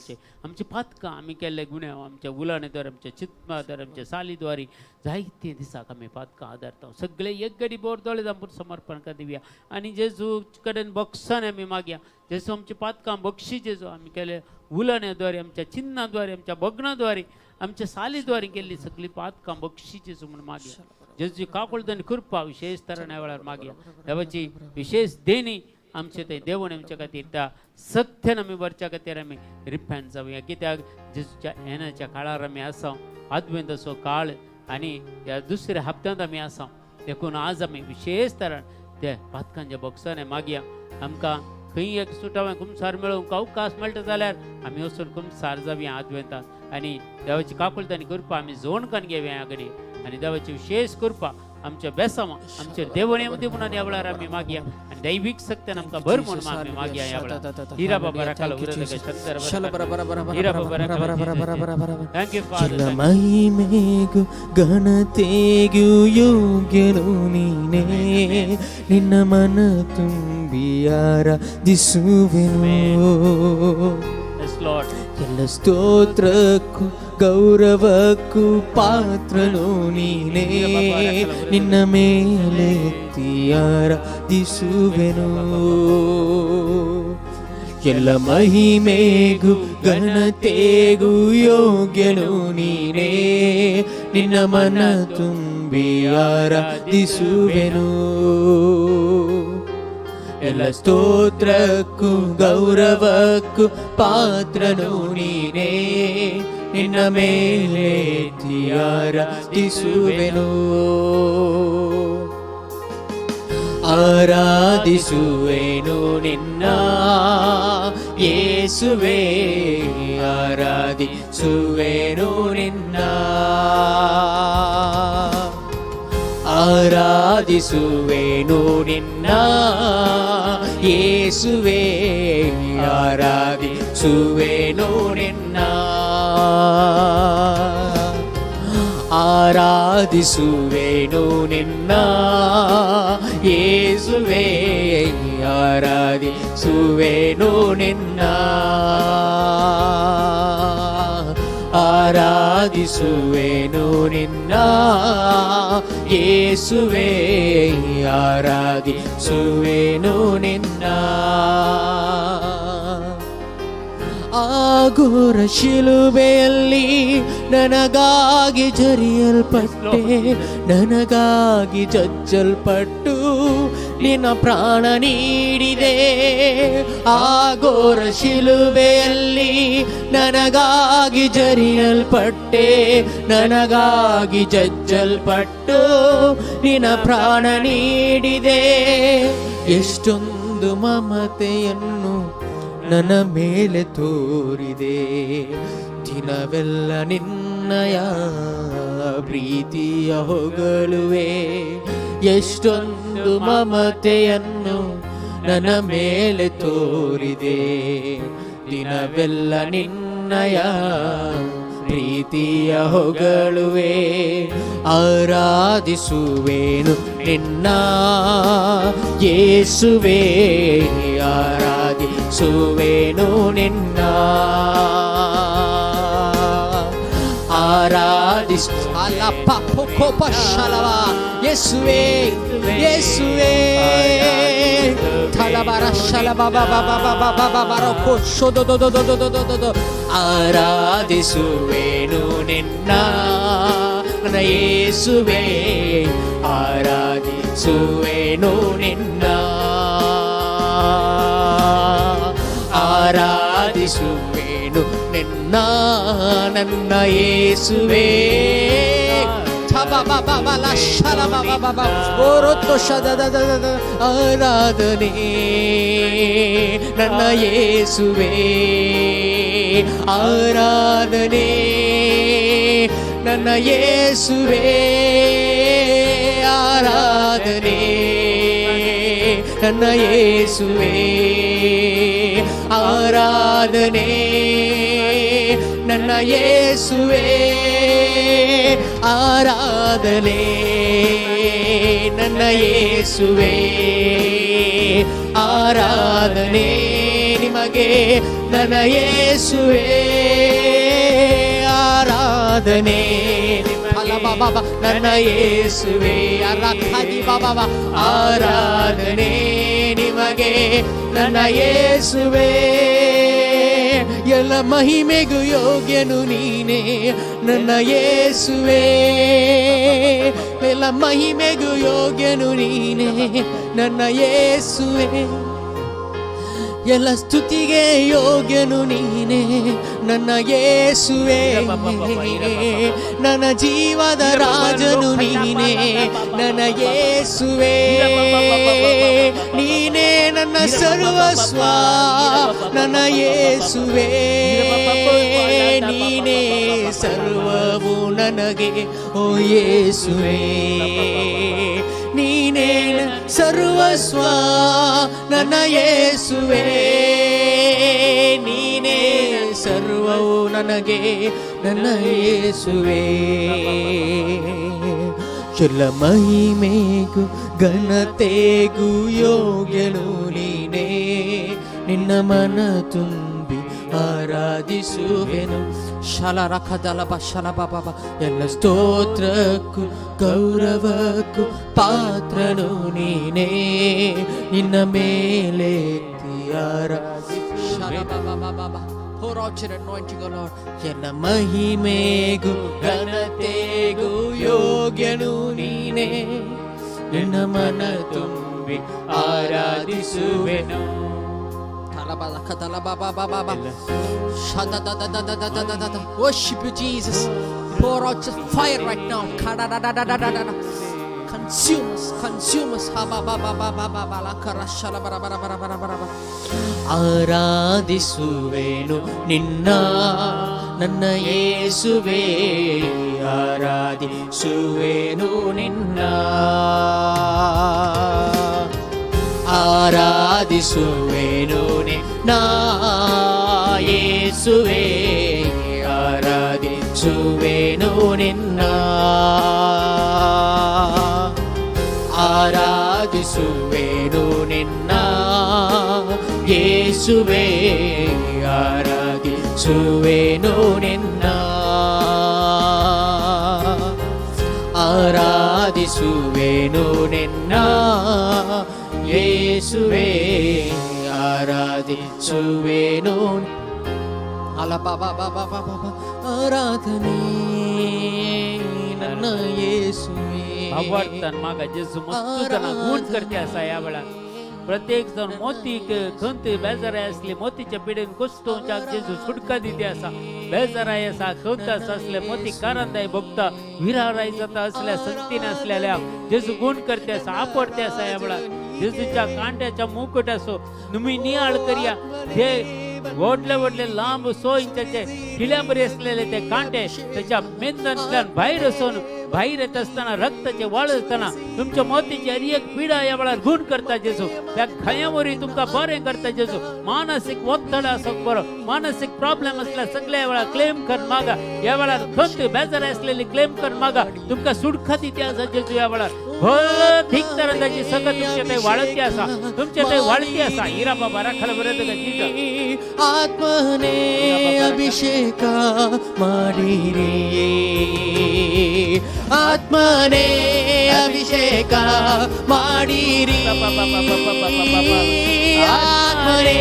आमचे पातकां आमी केल्ले गुन्यांव, आमच्या उलाण्याद्वारे, आमच्या चित्ताद्वारे, आमच्या सालीद्वारे जायते दिसाक आमी पातकां आदारता. सगळे एक घडी बोर दोळे जावन समर्पण कर दिवया. आनी जेजू कडेन बक्षान आमी मागया. जेजू आमची पातकां बक्षी, जेजू आमी केले उलाण्याद्वारे, आमच्या चिन्नाद्वारे, आमच्या भग्नाद्वारे, आमच्या सालीद्वारे केल्ली सगळी पातकां बक्षी जेजू म्हणून मागया. जेजूची काकुळदानी कृपा विशेष तरान ह्या वेळार मागया. देवाची विशेष देणी आमचे ते देवून आमच्या खातीर त्या सत्यान आमी वरच्या खातीर आमी रिपेंट जावया. कित्याक जेजूच्या येण्याच्या काळार आमी आसा, अद्वैत असो काळ आनी ह्या दुसऱ्या हप्त्यांत आमी आसा. देखून आज आमी विशेष तरान त्या पातकांच्या बॉक्सांनी मागया आमकां खंय एक सुटावें कुमसार मेळोवंक अवकाश मेळटा जाल्यार आमी वचून कुमसार जावया अद्वैतांत आनी देवाची काकुळट आनी कृपा आमी जोडकन घेवया ह्या घडये आनी देवाची विशेष कृपा आमच्या बेसामा आमच्या देवणे मध्ये म्हणून ह्या वेळार आमी मागया आनी दैवीक सत्यान आमकां भर म्हणून आमी मागया ह्या वेळार. हिरा बाबा राखाल उरदक शंकर हिरा बाबा राखाल. Thank you father. ಮಹಿಮೆಗೂ ಘನತೆಗೂ ಯೋಗ್ಯನು ನೀನೇ, ನಿನ್ನ ಮನ ತುಂಬಿ ಆರಾಧಿಸುವೆನು. Yes Lord. ಎಲ್ಲ ಸ್ತೋತ್ರಕ್ಕೂ ಗೌರವಕ್ಕೂ ಪಾತ್ರನು ನೀನೇ, ನಿನ್ನ ಮೇಲೆತ್ತಿ ಆರಾಧಿಸುವೆನು. ಎಲ್ಲ ಮಹಿಮೆಗೂ ಘನತೆಗೂ ಯೋಗ್ಯನು ನೀನೇ, ನಿನ್ನ ಮನ ತುಂಬಿ ಆರಾಧಿಸುವೆನು. ಎಲ್ಲ ಸ್ತೋತ್ರಕ್ಕೂ ಗೌರವಕ್ಕೂ ಪಾತ್ರನು ನೀನೇ, ನಿನ್ನ ಮೇಲೆತ್ತಿ ಆರಾಧಿಸುವೆನು. ಆರಾಧಿಸುವೆನು ನಿನ್ನ ಯೇಸುವೇ, ಆರಾಧಿಸುವೆನು ನಿನ್ನ. ಆರಾಧಿಸುವೆನು ನಿನ್ನ ಯೇಸುವೇ, ಆರಾಧಿಸುವೆನು ನಿನ್ನ. ಆರಾಧಿಸುವೆನು ನಿನ್ನ ಯೇಸುವೇ, ಆರಾಧಿಸುವೆನು ನಿನ್ನ. ಆರಾಧಿಸುವೆನು ನಿನ್ನ ಯೇಸುವೇ, ಆರಾಧಿಸುವೆನು ನಿನ್ನ. ಆಘೋರ ಶಿಲುಬೆಯಲ್ಲಿ ನನಗಾಗಿ ಜರಿಯಲ್ಪಟ್ಟೆ, ನನಗಾಗಿ ಜಜ್ಜಲ್ಪಟ್ಟು ನಿನ್ನ ಪ್ರಾಣ ನೀಡಿದೆ. ಆಘೋರ ಶಿಲುಬೆಯಲ್ಲಿ ನನಗಾಗಿ ಜರಿಯಲ್ಪಟ್ಟೆ, ನನಗಾಗಿ ಜಜ್ಜಲ್ಪಟ್ಟು ನಿನ್ನ ಪ್ರಾಣ ನೀಡಿದೆ. ಎಷ್ಟೊಂದು ಮಮತೆಯನ್ನು ನನ್ನ ಮೇಲೆ ತೋರಿದೆ, ದಿನವೆಲ್ಲ ನಿನ್ನಯ ಪ್ರೀತಿಯ ಹೊಗಳುವೆ. ಎಷ್ಟೊಂದು ಮಮತೆಯನ್ನು ನನ್ನ ಮೇಲೆ ತೋರಿದೆ, ದಿನವೆಲ್ಲ ನಿನ್ನಯ ಪ್ರೀತಿಯ ಹೊಗಳುವೆ. ಆರಾಧಿಸುವೆನು ನಿನ್ನ ಯೇಸುವೇ, ಆರಾಧಿಸುವೆನು ನಿನ್ನ. ಯೇಸುವೇ ಯೇಸುವೇ ಆರಾಧಿಸುವೆನು ನಿನ್ನ ನನ್ನ ಯೇಸುವೇ, ಆರಾಧಿಸುವೆನು ನಿನ್ನ. ಆರಾಧಿಸುವೆನು ನಿನ್ನ ನನ್ನ ಯೇಸುವೇ. ಆರಾಧನೆ ನನ್ನ ಯೇಸುವೇ, ಆರಾಧನೆ ನನ್ನ ಯೇಸುವೇ, ಆರಾಧನೆ ನನ್ನ ಯೇಸುವೇ, ಆರಾಧನೆ ನನ್ನ ಯೇಸುವೇ, ಆರಾಧನೆ ನನ್ನ ಯೇಸುವೇ, ಆರಾಧನೆ ನಿಮಗೆ ನನ್ನ ಯೇಸುವೇ, ಆರಾಧನೆ ನನ್ನ ಯೇಸುವೇ, ಆರಾಧನೆ ನಿಮಗೆ ನನ್ನ ಯೇಸುವೇ. ಎಲ್ಲ ಮಹಿಮೆಗೂ ಯೋಗ್ಯನು ನೀನೇ ನನ್ನ ಯೇಸುವೇ, ಎಲ್ಲ ಮಹಿಮೆಗೂ ಯೋಗ್ಯನು ನೀನೇ ನನ್ನ ಯೇಸುವೇ. ಎಲ್ಲ ಸ್ತುತಿಗೆ ಯೋಗ್ಯನು ನೀನೇ ನನ್ನ ಯೇಸುವೆ, ನನ್ನ ಜೀವದ ರಾಜನು ನೀನೇ ನನ್ನ ಯೇಸುವೆ, ನೀನೇ ನನ್ನ ಸರ್ವಸ್ವ ನನ್ನ ಯೇಸುವೆ, ನೀನೇ ಸರ್ವವು ನನಗೆ ಓ ಯೇಸುವೆ, ನೀನೇ ಸರ್ವಸ್ವ ನನ್ನ ಯೇಸುವೆ, ನೀನೇ ಸರ್ವವು ನನಗೆ ನನ್ನ ಯೇಸುವೆ. ಎಲ್ಲ ಮಹಿಮೆಗೂ ಘನತೆಗೂ ಯೋಗ್ಯನು ನೀನೇ, ನಿನ್ನ ಮನ ತುಂಬಿ ಆರಾಧಿಸುವೆನು. ಶಲರಖದಲಬ ಶಲಬಬ ಎಲ್ಲ ಸ್ತೋತ್ರಕ್ಕೂ ಗೌರವಕ್ಕೂ ಪಾತ್ರನು ನೀನೇ, ನಿನ್ನ ಮೇಲೆ Pour out your anointing, O Lord. ಎಲ್ಲ ಮಹಿಮೆಗೂ ಘನತೆಗೂ ಯೋಗ್ಯನು ನೀನೇ, ನಿನ್ನ ಮನ ತುಂಬಿ ಆರಾಧಿಸುವೆನು. Worship you, Jesus. Pour out your fire right now. Consume us, consume us. ಆರಾಧಿಸುವೆನು ನಿನ್ನ ನನ್ನ ಯೇಸುವೆ, ಆರಾಧಿಸುವೆನು ನಿನ್ನ, ಆರಾಧಿಸುವೆನು ನಿನ್ನ ಯೇಸುವೆ, ಆರಾಧಿಸುವೆನು ನಿನ್ನ, ಆರಾಧಿಸುವೆನು ನಿನ್ನ ಯೇಸುವೆ, ಆರಾಧಿಸುವೆನು ನಿನ್ನ, ಆರಾಧಿಸುವೆನು ನಿನ್ನ ಯೇಸುವೆ, ಆರಾಧಿಸುವೆನು. ಆರಾಧನೆ ನನ್ನ ಯೇಸುವೆ. भावार्थन मागा जेसू मस्त जना गुण करते असा या वेळा प्रत्येक जण मोती खंत बेजाराय असले मोतीच्या पिढेन कुष्टोंच्या जेसू सुटका दिते असा बेजाराय असा खंत असले मोती कारांदाय भक्ता विराराय जाता असल्या संतीने असलेल्या जेसू गुण करते असा आपडते असा या वेळा जेसूच्या कांट्याच्या मुकुट असो तुम्ही नियाळ करिया हे वडले वडले लांब 100 इंचाचे किल्यांबरी असलेले ते कांटे त्याच्या मेंदनातल्यान बाहेर असून बाहेर येत असताना रक्ताचे वाळ असताना तुमच्या मोतीची हर एक पीडा या वेळार गुण करता जेसू त्या खायावरी तुमका बरे करता जेसू मानसिक ओत्तड असो बरो मानसिक प्रॉब्लेम असल्या सगळ्या वेळा क्लेम कर मागा या वेळार खंत बेजार असलेली क्लेम कर मागा तुमका सुटका दिते असा जेसू या वेळार ठीक तरंदाची सगळं तुमच्या ते वाढती असा तुमच्या ते वाढती असा हिरा बाबा राखल बरं का जीजा आत्मने अभिषेक ಮಾಡಿರಿ आत्मने अभिषेक ಮಾಡಿರಿ आत्मने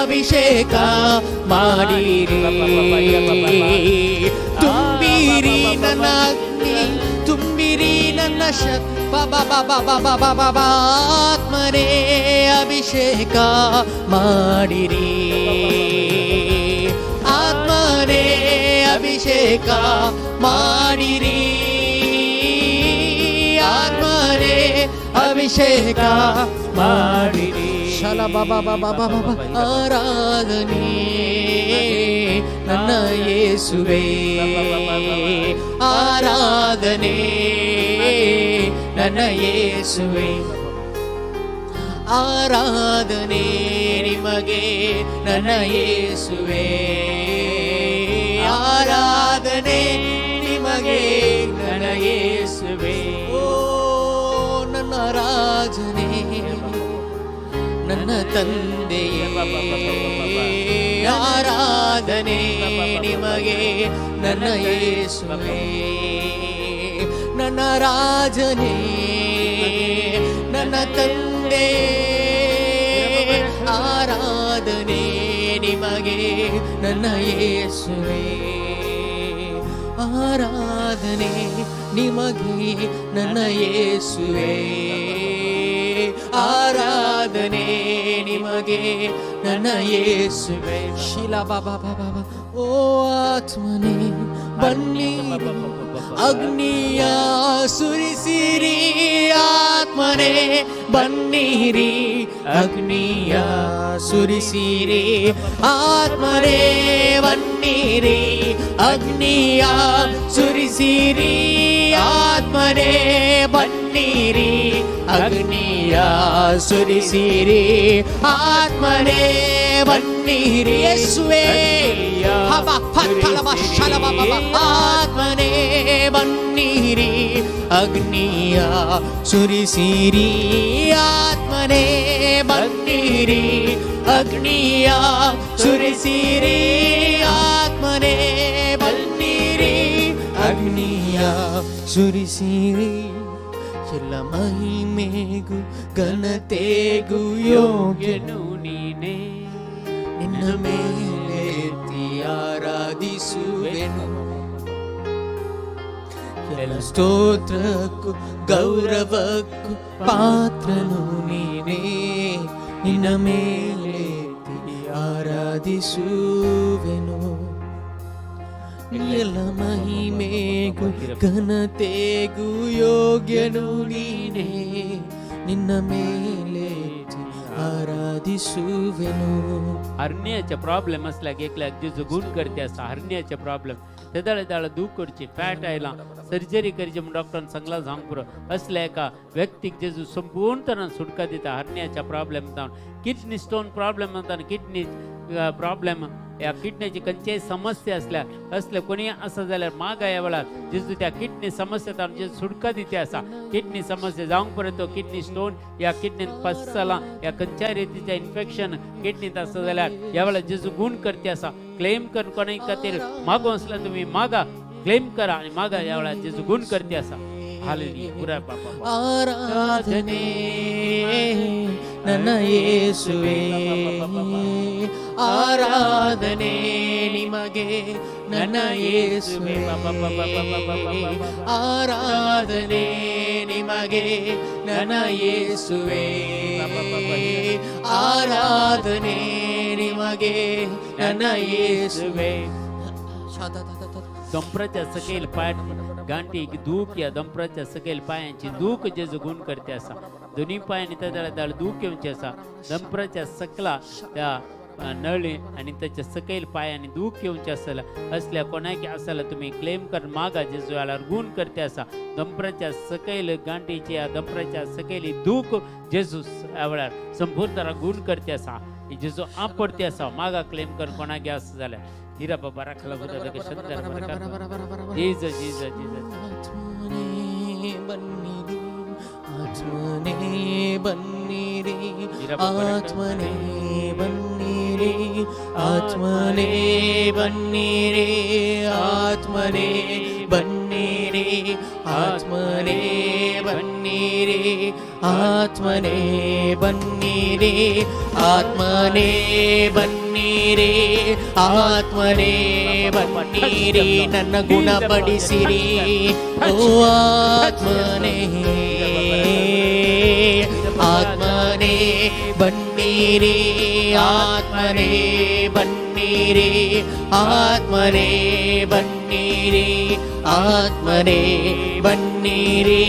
अभिषेक ಮಾಡಿರಿ ತುಂಬಿರಿ ನನ್ನ ಅಗ್ನಿ ತುಂಬಿರಿ ನನ್ನ ಶಕ್ತಿ ಬಾಬಾ ಬಾಬಾ ಬಾಬಾ ಬಾಬಾ ಆತ್ಮನೆ ಅಭಿಷೇಕ ಮಾಡಿರಿ ಆತ್ಮನೆ ಅಭಿಷೇಕ ಮಾಡಿರಿ ಆತ್ಮನೆ ಅಭಿಷೇಕ ಮಾಡಿರಿ ಶಲ ಬಾಬಾ ಬಾಬಾ ಬಾಬಾ ಆರಾಧನೆ ನನ್ನ ಯೇಸುವೇ ಆರಾಧನೆ ನನ್ನ ಯೇಸುವೇ ಆರಾಧನೆ ನಿಮಗೆ ನನ್ನ ಯೇಸುವೇ ಆರಾಧನೆ ನಿಮಗೆ ನನ್ನ ಯೇಸುವೇ ಓ ನನ್ನ ರಾಜನೇ ನನ್ನ ತಂದೆಯೇ ಆರಾಧನೆ ನಿಮಗೆ ನನ್ನ ಯೇಸುವೇ ನನ್ನ ರಾಜನೇ ನನ್ನ ತಂದೆ ಆರಾಧನೆ ನಿಮಗೆ ನನ್ನ ಯೇಸುವೇ ಆರಾಧನೆ ನಿಮಗೆ ನನ್ನ ಯೇಸುವೇ ಆರಾಧನೆ ನಿಮಗೆ ನನ್ನ ಯೇಸುವೆ ಶಿಲಾ ಬಾಬಾ ಬಾಬಾ ಓ ಆತ್ಮನೇ ಬನ್ನಿರಿ ಅಗ್ನಿಯ ಸುರಿಸಿರಿ ಆತ್ಮನೇ ಬನ್ನಿರಿ ಅಗ್ನಿಯ ಸುರಿಸಿರಿ ಆತ್ಮನೇ ಬನ್ನಿರಿ ಅಗ್ನಿಯ ಸುರಿಸಿರಿ ಆತ್ಮನೇ ಬನ್ನಿರಿ ಅಗ್ನಿಯ ಸುರಿಸಿರಿ ಆತ್ಮನೇ ಬನ್ನಿರಿ ಯೇಸುವೇ ಆತ್ಮನೇ ಬನ್ನಿರಿ ಅಗ್ನಿಯ ಸುರಿಸಿರಿ ಆತ್ಮನೇ ಬನ್ನಿರಿ ಅಗ್ನಿಯ ಸುರಿಸಿರಿ ಆತ್ಮನೇ ಬನ್ನಿರಿ ಅಗ್ನಿಯ ಸುರಿಸಿರಿ ಎಲ್ಲ ಮಹಿಮೆಗೂ ಘನತೆಗೂ ಯೋಗ್ಯನು ನೀನೇ ನಿನ್ನ ಮೇಲೆ ಆರಾಧಿಸುವೆನು ಎಲ್ಲ ಸ್ತೋತ್ರಕ್ಕೂ ಗೌರವಕ್ಕೂ ಪಾತ್ರನು ನೀನೇ ನಿನ್ನ ಮೇಲೆ ಆರಾಧಿಸುವೆನು ಎಲ್ಲ ಮಹಿಮೆಗೂ ಘನತೆಗೂ ಯೋಗ್ಯನು ನೀನೇ ನಿನ್ನ ಮೇಲೆ आराधिसुवेनु हरण्याचे प्रॉब्लेम असला की एकल्याक जेजू गुण करते असा हरण्याचे प्रॉब्लेम तेदाळे दाळ दूख करची फॅट आयला सर्जरी करची म्हणून डॉक्टरान सांगला सांग पुरो असल्या एका व्यक्तीक जेजू संपूर्ण तरान सुटका दिता हरण्याच्या प्रॉब्लेम जावन किडनी स्टोन प्रॉब्लेम म्हणटा किडनी प्रॉब्लेम या किडनीची खंयच्याय समस्या असल्या कोणी असं जाल्यार माग ह्या वेळार जेजू त्या किडनी समस्येंतल्यान जेजू सुटका दिते आसा किडनी समस्या जावंक पर्यंत किडनी स्टोन या किडनीन पस्सलां या खंयच्याय रितीचें इन्फेक्शन किडनीत आसा जाल्यार ह्या वेळार जेजू गुण करते आसा क्लेम करून कोणाय खातीर मागो आसल्यार तुमी मागा क्लेम करा आनी मागा ह्या वेळार जेजू गुण करते आसा हालेलुया पुरा बाबा आराधने ನನ್ನ ಯೇಸುವೇ ಆರಾಧನೆ ನಿಮಗೆ ನನ್ನ ಯೇಸುವೇ ಆರಾಧನೆ ನಿಮಗೆ ನನ್ನ ಯೇಸುವೇ ಆರಾಧನೆ ನಿಮಗೆ ನನ್ನ ಯೇಸುವೇ दंपराच्या सकयल पाय गांठी दूख या दंपराच्या सकयल पायांची दूख जेजू गुण करते असा दोन्ही पायांनी त्या दूख येवचे असा दंपराच्या सकला त्या नळी आणि त्याच्या सकयल पायांनी दूख येवचे असल्या कोणाक आसला तुम्ही क्लेम कर मागा जेजू यालार गुण करते असा दंपराच्या सकयल गांठीची या दंपराच्या सकयल दूख जेजू ह्या वेळार संपूर्ण तरा गुण करते असा जेजू आप पडते असा मागा क्लेम कर कोणाक असं जाल्यार हीरा बाबा राखला बुद्धा के शंकर जीसस जीसस जीसस आत्मने बन्नीरे आत्मने बन्नीरे आत्मने बन्नीरे आत्मने बन्नीरे आत्मने बन्नीरे आत्मने बन्नीरे आत्मने बन्नीरे आत्मने बन्नीरे ನನ್ನ ಗುಣಪಡಿಸಿರಿ ಓ ಆತ್ಮನೇ ಆತ್ಮನೇ ಬನ್ನಿರಿ ಆತ್ಮನೇ ಬನ್ನಿರಿ ಆತ್ಮನೇ ಬನ್ನಿರಿ ಆತ್ಮನೇ ಬನ್ನಿರಿ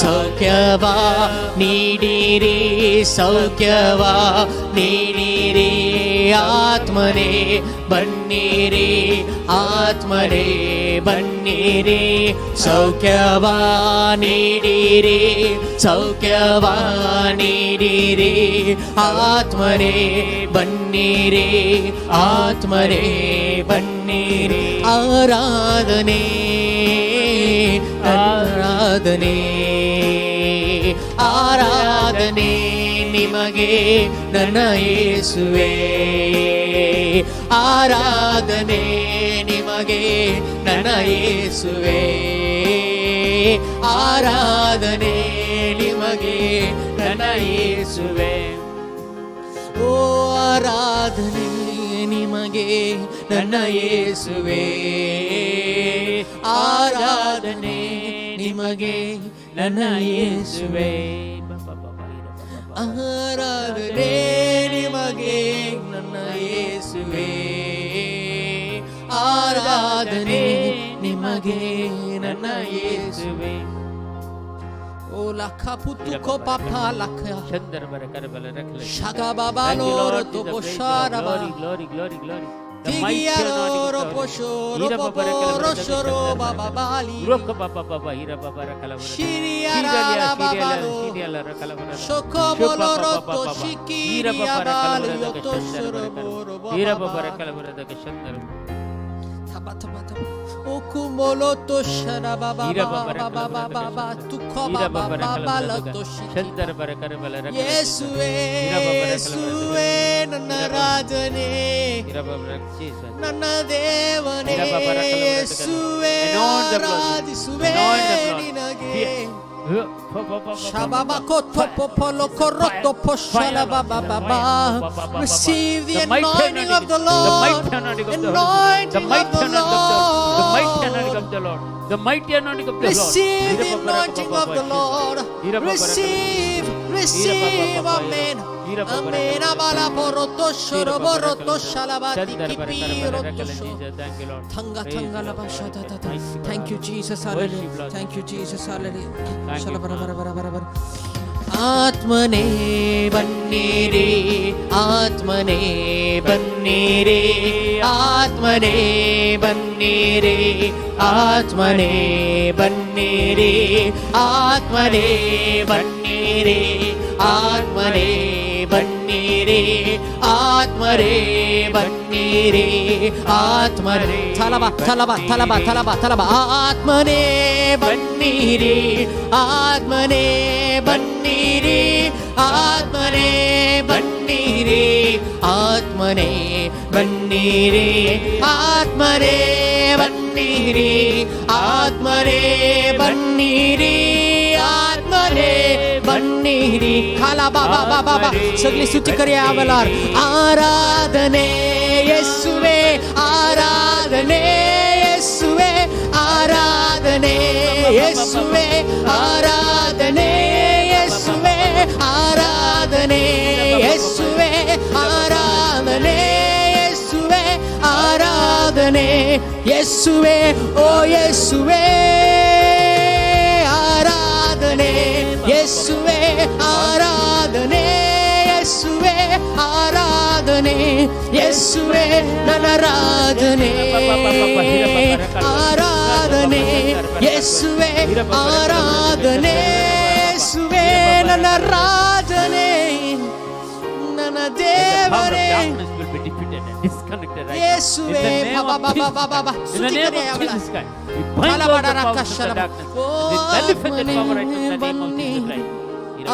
ಸೌಖ್ಯವಾ ನೀಡಿರಿ ಸೌಖ್ಯವಾ ನೀಡಿರಿ ಆತ್ಮನೇ ಬನ್ನಿರಿ ಆತ್ಮನೇ ಬನ್ನಿರಿ ಸೌಖ್ಯವಾ ನೀಡಿರಿ ಸೌಖ್ಯವಾ ನೀಡಿರಿ ಆತ್ಮನೇ ಬನ್ನಿರಿ ಆತ್ಮನೇ ಬನ್ನಿರಿ ಆರಾಧನೆ ಆರಾಧನೆ ಆರಾಧನೆ ನಿಮಗೆ ನನ್ನ ಯೇಸುವೇ ಆರಾಧನೆ ನಿಮಗೆ ನನ್ನ ಯೇಸುವೇ ಆರಾಧನೆ ನಿಮಗೆ ನನ್ನ ಯೇಸುವೇ ಓ ಆರಾಧನೆ ನಿಮಗೆ ನನ್ನ ಯೇಸುವೇ ಆರಾಧನೆ ನಿಮಗೆ ನನ್ನ ಯೇಸುವೇ ಆರಾಧನೆ ಆರಾಧನೆ ನಿಮಗೆ ನನ್ನ ಯೇಸುವೆ. ಓ ಲಖ ಪುತ್ತು ಕೋ ಪಾಪ ಲಖ ಶಂದರ ಬರ ಕರಬಲ ರಖಲ ಶಗ ಬಾಬಾ ಲೋರ ತೋ ಪೋಷಾರ ಬಾ ಗ್ಲೋರಿ ಗ್ಲೋರಿ ಗ್ಲೋರಿ ತಿಗಿಯಾರೋ ಪೋಷೋರೋ ಪೋರೋ ಶೋರೋ ಬಾಬಾ ಬಾಲಿ ರೋಕ ಬಾಬಾ ಬಾಬಾ ಹೀರ ಬಾಬಾ ರಖಲ ಬರ ಶಿರಿಯಾರ ಬಾಬಾ ಶಿರಿಯಲ ರಖಲ ಬರ ಶೋಕೋ ಬೋಲೋರೋ ತೋ ಶಿಕಿರಿಯಾ ಬಾಲಿ ಯೋತೋ ಶೋರೋ ಬೋರೋ ಹೀರ ಬಾಬಾ ರಖಲ ಬರ ದಕ ಶಂದರ ಥಬ ಥಬ ಥಬ ಓ ಕುಮೋಲೋ ತೋ ಶರ ಬಾಬಾ ಬಾಬಾ ಬಾಬಾ ತುಖೋ ಬಾಬಾ ಬಾಬಾ ಲತೋ ಶಂದರ ಬರ ಕರಬಲ ರಖಲ ಯೇಸುವೇ ಯೇಸುವೇ ನನ್ನ ರಾಜನೇ ನನ್ನ ದೇವನೇ ಯೇಸುವೇ ಆರಾಧಿಸುವೆ ನಿನಗೆ Shababa koto popolo koroto poshala baba baba. Receive the anointing of the Lord. Anointing of the Lord. The mighty anointing of the Lord. The mighty anointing of the Lord. Receive the anointing of the Lord. Receive. Amen. Amen. Amala boroto shoro boroto shalabati kipiroto shoro. Thanga thanga la bashata tata. Thank you Jesus. Hallelujah. Thank you Jesus. Hallelujah. Shalabara bara bara bara bara. ಆತ್ಮನೇ ಬನ್ನಿರಿ ಆತ್ಮನೇ ಬನ್ನಿರಿ ಆತ್ಮನೇ ಬನ್ನಿರಿ ಆತ್ಮನೇ ಬನ್ನಿರಿ ಆತ್ಮನೇ ಬನ್ನಿರಿ ಆತ್ಮನೇ ಬನ್ನಿರಿ ಆತ್ಮರೇ ಬನ್ನಿರಿ ಆತ್ಮರೇ ತಲಬ ತಲಬ ತಲಬ ತಲಬ ತಲಬ ಆತ್ಮನೇ ಬನ್ನಿರಿ ಆತ್ಮನೇ ಬನ್ನಿರಿ ಆತ್ಮನೇ ಬನ್ನಿರಿ ಆತ್ಮನೇ ಬನ್ನಿರಿ ಆತ್ಮನೇ ಬನ್ನಿರಿ ಆತ್ಮನೇ ಬನ್ನಿರಿ ಆತ್ಮನೇ ಬನ್ನಿರಿ ಕಾಲ ಬಾಬಾ ಬಾಬಾ ಬಾಬಾ सगळी स्तुती करूया आम्हाला आराधने येशुवे आराधने येशुवे आराधने येशुवे आराधने येशुवे आराधने येशुवे आराधने येशुवे आराधने येशुवे ओ येशुवे आराधने येशुवे आराधने येशुवे आराधने येशुवे ನನ್ನ ಆರಾಧನೆ ಆರಾಧನೆ ಯೇಸುವೆ ಆರಾಧನೆ ಯೇಸುವೆ ನನ್ನ ಆರಾಧನೆ ನನ್ನ ದೇವರೇ ಯೇಸುವೆ ಬಾಬಾ ಬಾಬಾ ಬಾಬಾ ಬಾಬಾ ಸ್ತುತಿಕರೇ ಅವಳ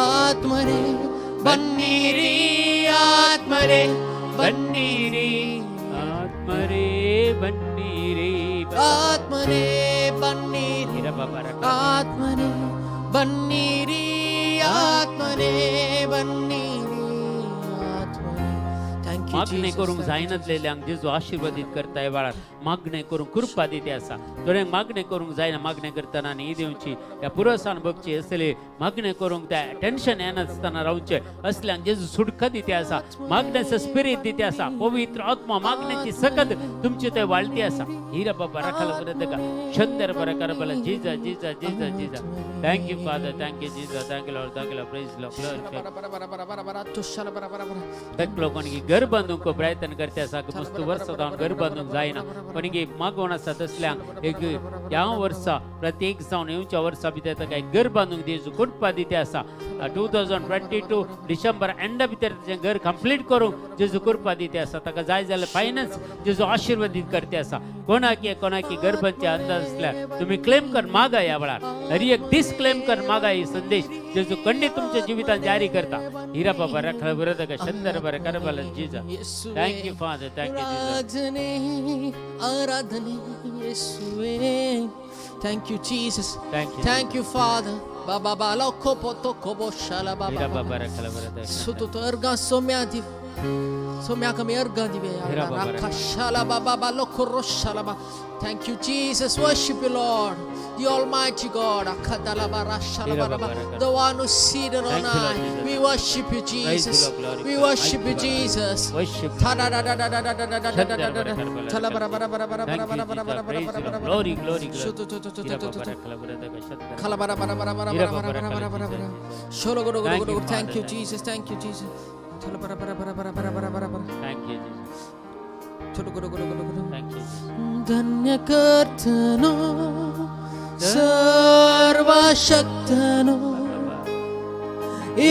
ಆತ್ಮನೇ ಬನ್ನಿರಿ ಆತ್ಮನೇ ಬನ್ನಿರಿ ಆತ್ಮರೇ ಬನ್ನಿರಿ ಆತ್ಮನೇ ಬನ್ನಿರಿ ಆತ್ಮನೇ ಬನ್ನಿರಿ ಆತ್ಮನೇ बन्नीरी आत्मने थँक यू मागणे करून जायनातलेल्यांक जेजू आशीर्वादीत करताय बाळा मागणे करून कृपा दिते आसा थोड्यांक मागणे करूंक जायना मागणे करतना न्ही दिवची त्या पुरसान भोगची असले मागणे करूंक त्या टेन्शन येनासतना रावचे असल्यांक जेजू सुटका दिते आसा मागण्याचं स्पिरिट दिते आसा पवित्र आत्मा मागण्याची सकत तुमची ते वाळती आसा हिरा बाबा राखाल बरं का शंदर बरं कर बला जीजा जीजा जीजा जीजा thank you father thank you जीजा thank you Lord praise Lord glory लोकांनी घर बांधूंक प्रयत्न करते आसा मस्त वर्स जावन घर बांधूंक जायना पण मागवण आसा तसल्यांक एक ह्या वर्सा प्रत्येक जावन येवच्या वर्सा भितर ताका एक घर बांधूंक दिवचो कृपा दिते आसा 2022 डिसेंबर एंडा भितर तेजें घर कंप्लीट करूंक जेजू कृपा दिते आसा ताका जाय जाल्यार फायनान्स जेजू आशीर्वादीत करते आसा कोणाकी गर्भांचे अंदाज आसल्यार तुम्ही क्लेम कर मागा ह्या वेळार हरी एक दीस क्लेम कर मागा ही संदेश जेजू खंडीत तुमच्या जिवितांत जारी करता हिरा बाबा राखळ बरं का शंदर बरं कर बल जीजा thank you father thank you आराधने येशुवे thank you Jesus thank you thank you father बाबा बाला कोपो तो कोबो शाला हिरा बाबा बाबा राखळ बरं सुतो तो अर्गा सोम्यादी सोम्या कमी अर्घ दिवे राखाशाला बाबा बालोखोरोशाला बा. Thank you, Jesus. Worship you, Lord. The Almighty God. Akadala barashala baraba. The one who seated on high. We worship you, Jesus. We worship you, Jesus. Glory, glory, glory. Thank you, Jesus. Thank you, Jesus. Thank you, Jesus. Thank you, Jesus. ಧನ್ಯಕರ್ತನೋ ಸರ್ವಶಕ್ತನೋ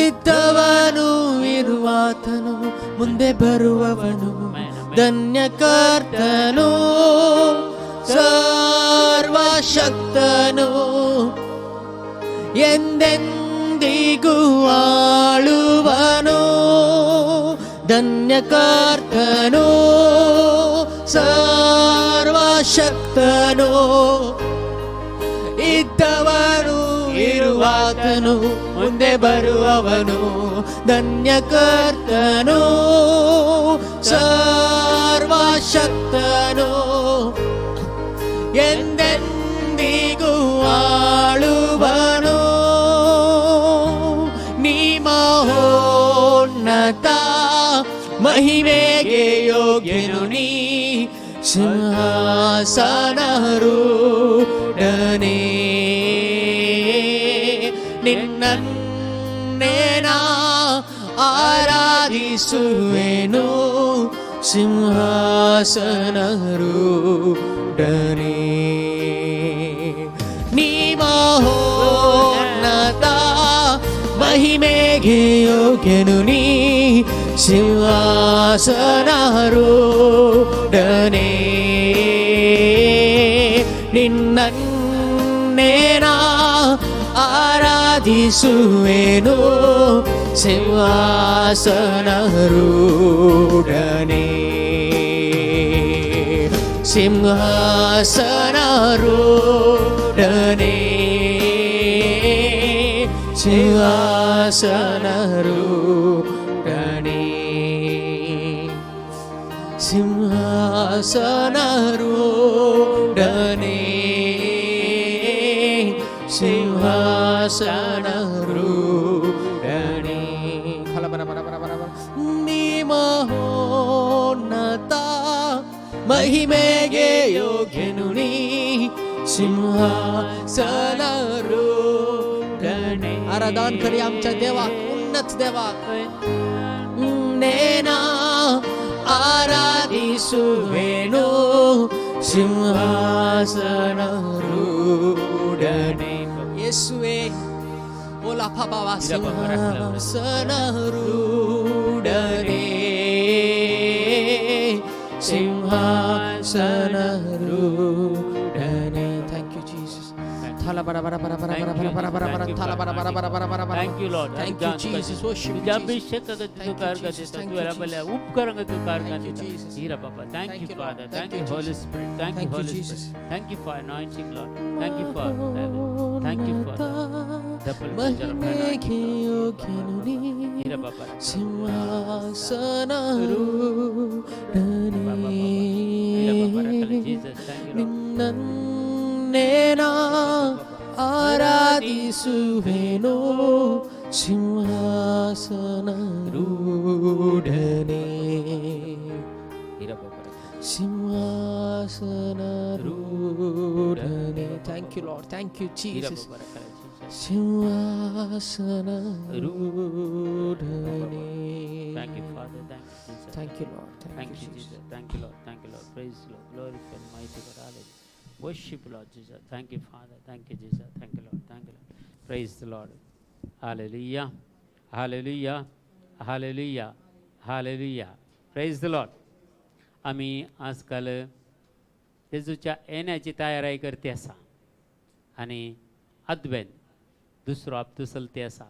ಇದ್ದವನು ಇರುವಾತನು ಮುಂದೆ ಬರುವವನು ಧನ್ಯಕರ್ತನೋ ಸರ್ವಶಕ್ತನೋ ಎಂದೆಂದಿಗೂ ಆಳುವನು ಧನ್ಯಕರ್ತನೋ ಸರ್ವಶಕ್ತನೋ ಇದ್ದವನು ಇರುವಾತನು ಮುಂದೆ ಬರುವವನು ಧನ್ಯಕರ್ತನೋ ಸರ್ವಶಕ್ತನೋ ಎಂದೆಂದಿಗೂ ಆಳುವನು ನೀ ಮಹೋನ್ನತ ಮಹಿಮೆಗೆ ಯೋಗ್ಯನು ನೀ ಸಿಂಹಾಸನರೂಢನೇ ನಿನ್ನನ್ನೇನಾ ಆರಾಧಿಸುವೆನು ಸಿಂಹಾಸನರೂಢನೇ ನೀ ಮಹೋನ್ನತ ಮಹಿಮೆಗೆ ಯೋಗ್ಯನು ನೀ ಸಿಂಹಾಸನರೂಢನೇ ನಿನ್ನನ್ನೇನಾ ಆರಾಧಿಸುವೆನು ಸಿಂಹಾಸನರೂಢನೇ ಸಿಂಹಾಸನರೂಢನೇ ಸಿಂಹಾಸನರೂಢನೇ ಸಿಂಹಾಸನರೂಢನೇ ಸಿಂಹಾಸನರೂಢನೇ ನೀ ಮಹೋನ್ನತ ಮಹಿಮೆಗೆ ಯೋಗ್ಯನು ನೀ सिंहासनरूढणे आराधन करी आमच्या देवा उन्नत देवा नेना आराधिसुवेनो सिंहासनरूढणे येशुवे बोला बाबा सिंहासनरूढणे सिंहासनरूढणे Thank you, Jesus. Thank you, Lord. Thank you, Jesus. Worship you, Jesus. Thank you, Jesus. Thank you, Father. Thank you, Holy Spirit. Thank you, Holy Spirit. Thank you for anointing, Lord. Thank you for thank you for the double measure of నేనా ఆరాధిసువేనో సింహాసనరూఢనే సింహాసనరూఢనే Thank you, Lord. Thank you, Jesus. సింహాసనరూఢనే Thank you, Father. Thank you, Jesus. Thank you, Lord. Thank you, Jesus. Thank you, Lord. Thank you, Lord. Praise the Lord. Glorify the mighty God. Hallelujah. Worship, Lord Jesus. Thank you, Father. Thank you, Jesus. Thank you, Lord. Thank you, Lord. Praise the Lord. Hallelujah. Hallelujah. Hallelujah. Hallelujah. Praise the Lord. आम्ही आजकाल जेजूच्या येण्याची तयारी करते आसा आणि अद्वेंत दुसरो आपतुसलते आसा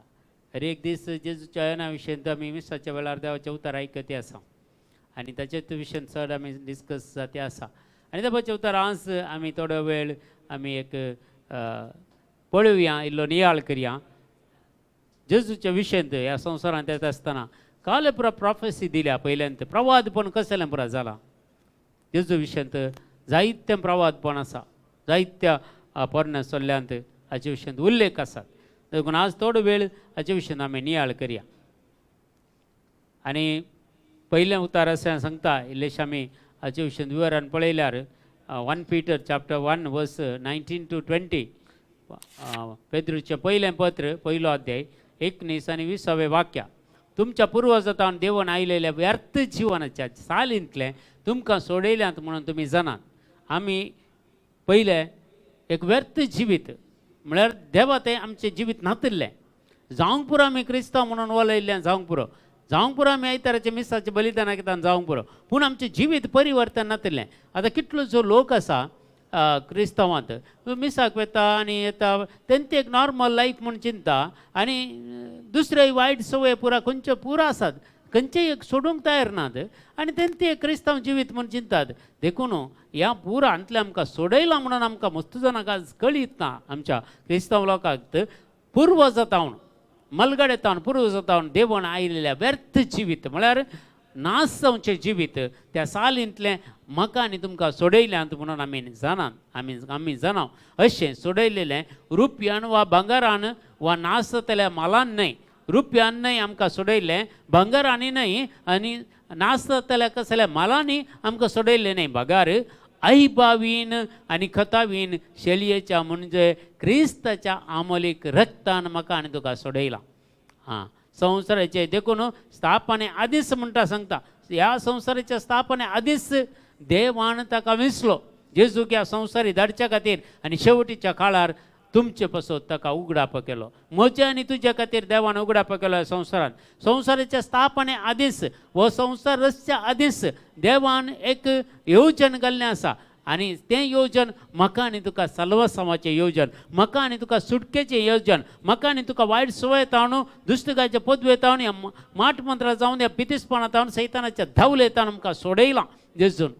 अरे एक दीस जेजूच्या येण्या विशयी आमी मिसाच्या वेळार देवाचे उतार आयकते आसा आणि ताचेच विशयी चड आमी डिस्कस जाते आसा आणि देवाचे उतार आज आमी थोडो वेळ आमी एक पळोवया इल्लो नियाळ करया जेजूच्या विशयी ह्या संवसारांत येता आसतना काल पुरा प्रॉफेसी दिल्या पहिल्यांत प्रवादपण कसलें पुरा जाला जेजू विशयांत जायते प्रवादपण आसा जायत्या पोरण्या सोल्ल्यांत हाचे विशयांत उल्लेख आसात देखून आज थोडो वेळ हाचे विशयांत आमी नियाळ करया आनी पयलें उतार अशें सांगता इल्लेशें आमी हाचे विशयांत विवरान पळयल्यार 1 Peter chapter 1 verse 19 to 20 पेद्रूचें पयलें पत्र पयलो अध्याय 19 आनी 20 वाक्य तुमच्या पुर्वजांन देवन आयलेल्या व्यर्थ जिवनाच्या सालींतले तुमकां सोडयल्यांत म्हणून तुमी जाणात आमी पयले एक व्यर्थ जिवीत म्हळ्यार देवा तें आमचें जिवीत नातिल्लें जावंक पुरो आमी क्रिस्तांव म्हणून वलयल्लें जावंक पुरो जावंक पुरो आमी आयताराचे मिसाचे बलिदाना कितान जावंक पुरो पूण आमचें जिवीत परिवर्तन नातिल्लें आतां कितलोसो लोक आसा क्रिस्तांवांत मिसाक वेता आनी येता तेंचे एक नॉर्मल लायफ म्हूण चिंता आनी दुसरे वायट संवय पुरा खंयच्यो पुरा आसात खंयचेय एक सोडूंक तयार नात आनी तेंचे एक क्रिस्तांव जिवीत म्हूण चिंतात देखून ह्या पुरांतले आमकां सोडयलां म्हणून आमकां मस्त जाणांक आज कळीत ना आमच्या क्रिस्तांव लोकांक पुर्वजांतावन मलगडेतावन पुर्वजांतावन देवण आयिल्ल्या व्यर्थ जिवीत म्हळ्यार नाश जावचें जिवीत त्या सालींतलें म्हाका आनी तुमकां सोडयल्यांत म्हणून आमी जाणाव अशें सोडयलेलें रुपयान वा भांगारान वा नाश जातल्या मालान न्हय रुपयान न्हय आमकां सोडयलें भांगारांनी न्हय आनी नाश जातल्या कसल्या मालांनी आमकां सोडयलें न्हय भागार ऐबावीन आनी खतावीन शेलयेच्या म्हणजे क्रिस्ताच्या आमोलीक रक्तान म्हाका आनी तुका सोडयलां हां संवसाराचे देखून स्थापने आदीस म्हणटा सांगता ह्या संवसाराच्या स्थापने आदीस देवान ताका विसलो जेजूक ह्या संवसारी धाडच्या खातीर आनी शेवटीच्या काळार तुमचे पासून ताका उगडाप केलो म्हजे आनी तुज्या खातीर देवान उगडाप केलो ह्या संवसारांत संवसाराच्या स्थापने आदीस वो संवसार रचच्या आदीस देवान एक येवजण घाल्लें आसा आनी तें येवजण म्हाका आनी तुका साल्वासांवाचें येवजण म्हाका आनी तुका सुटकेचें येवजण म्हाका आनी तुका वायट सवयेतावन दुश्टगाच्या पदवेतावन ह्या माट मंत्रा जावन ह्या पितीसपणांतावन सैतानाच्या धावलेतान आमकां सोडयलां जेजून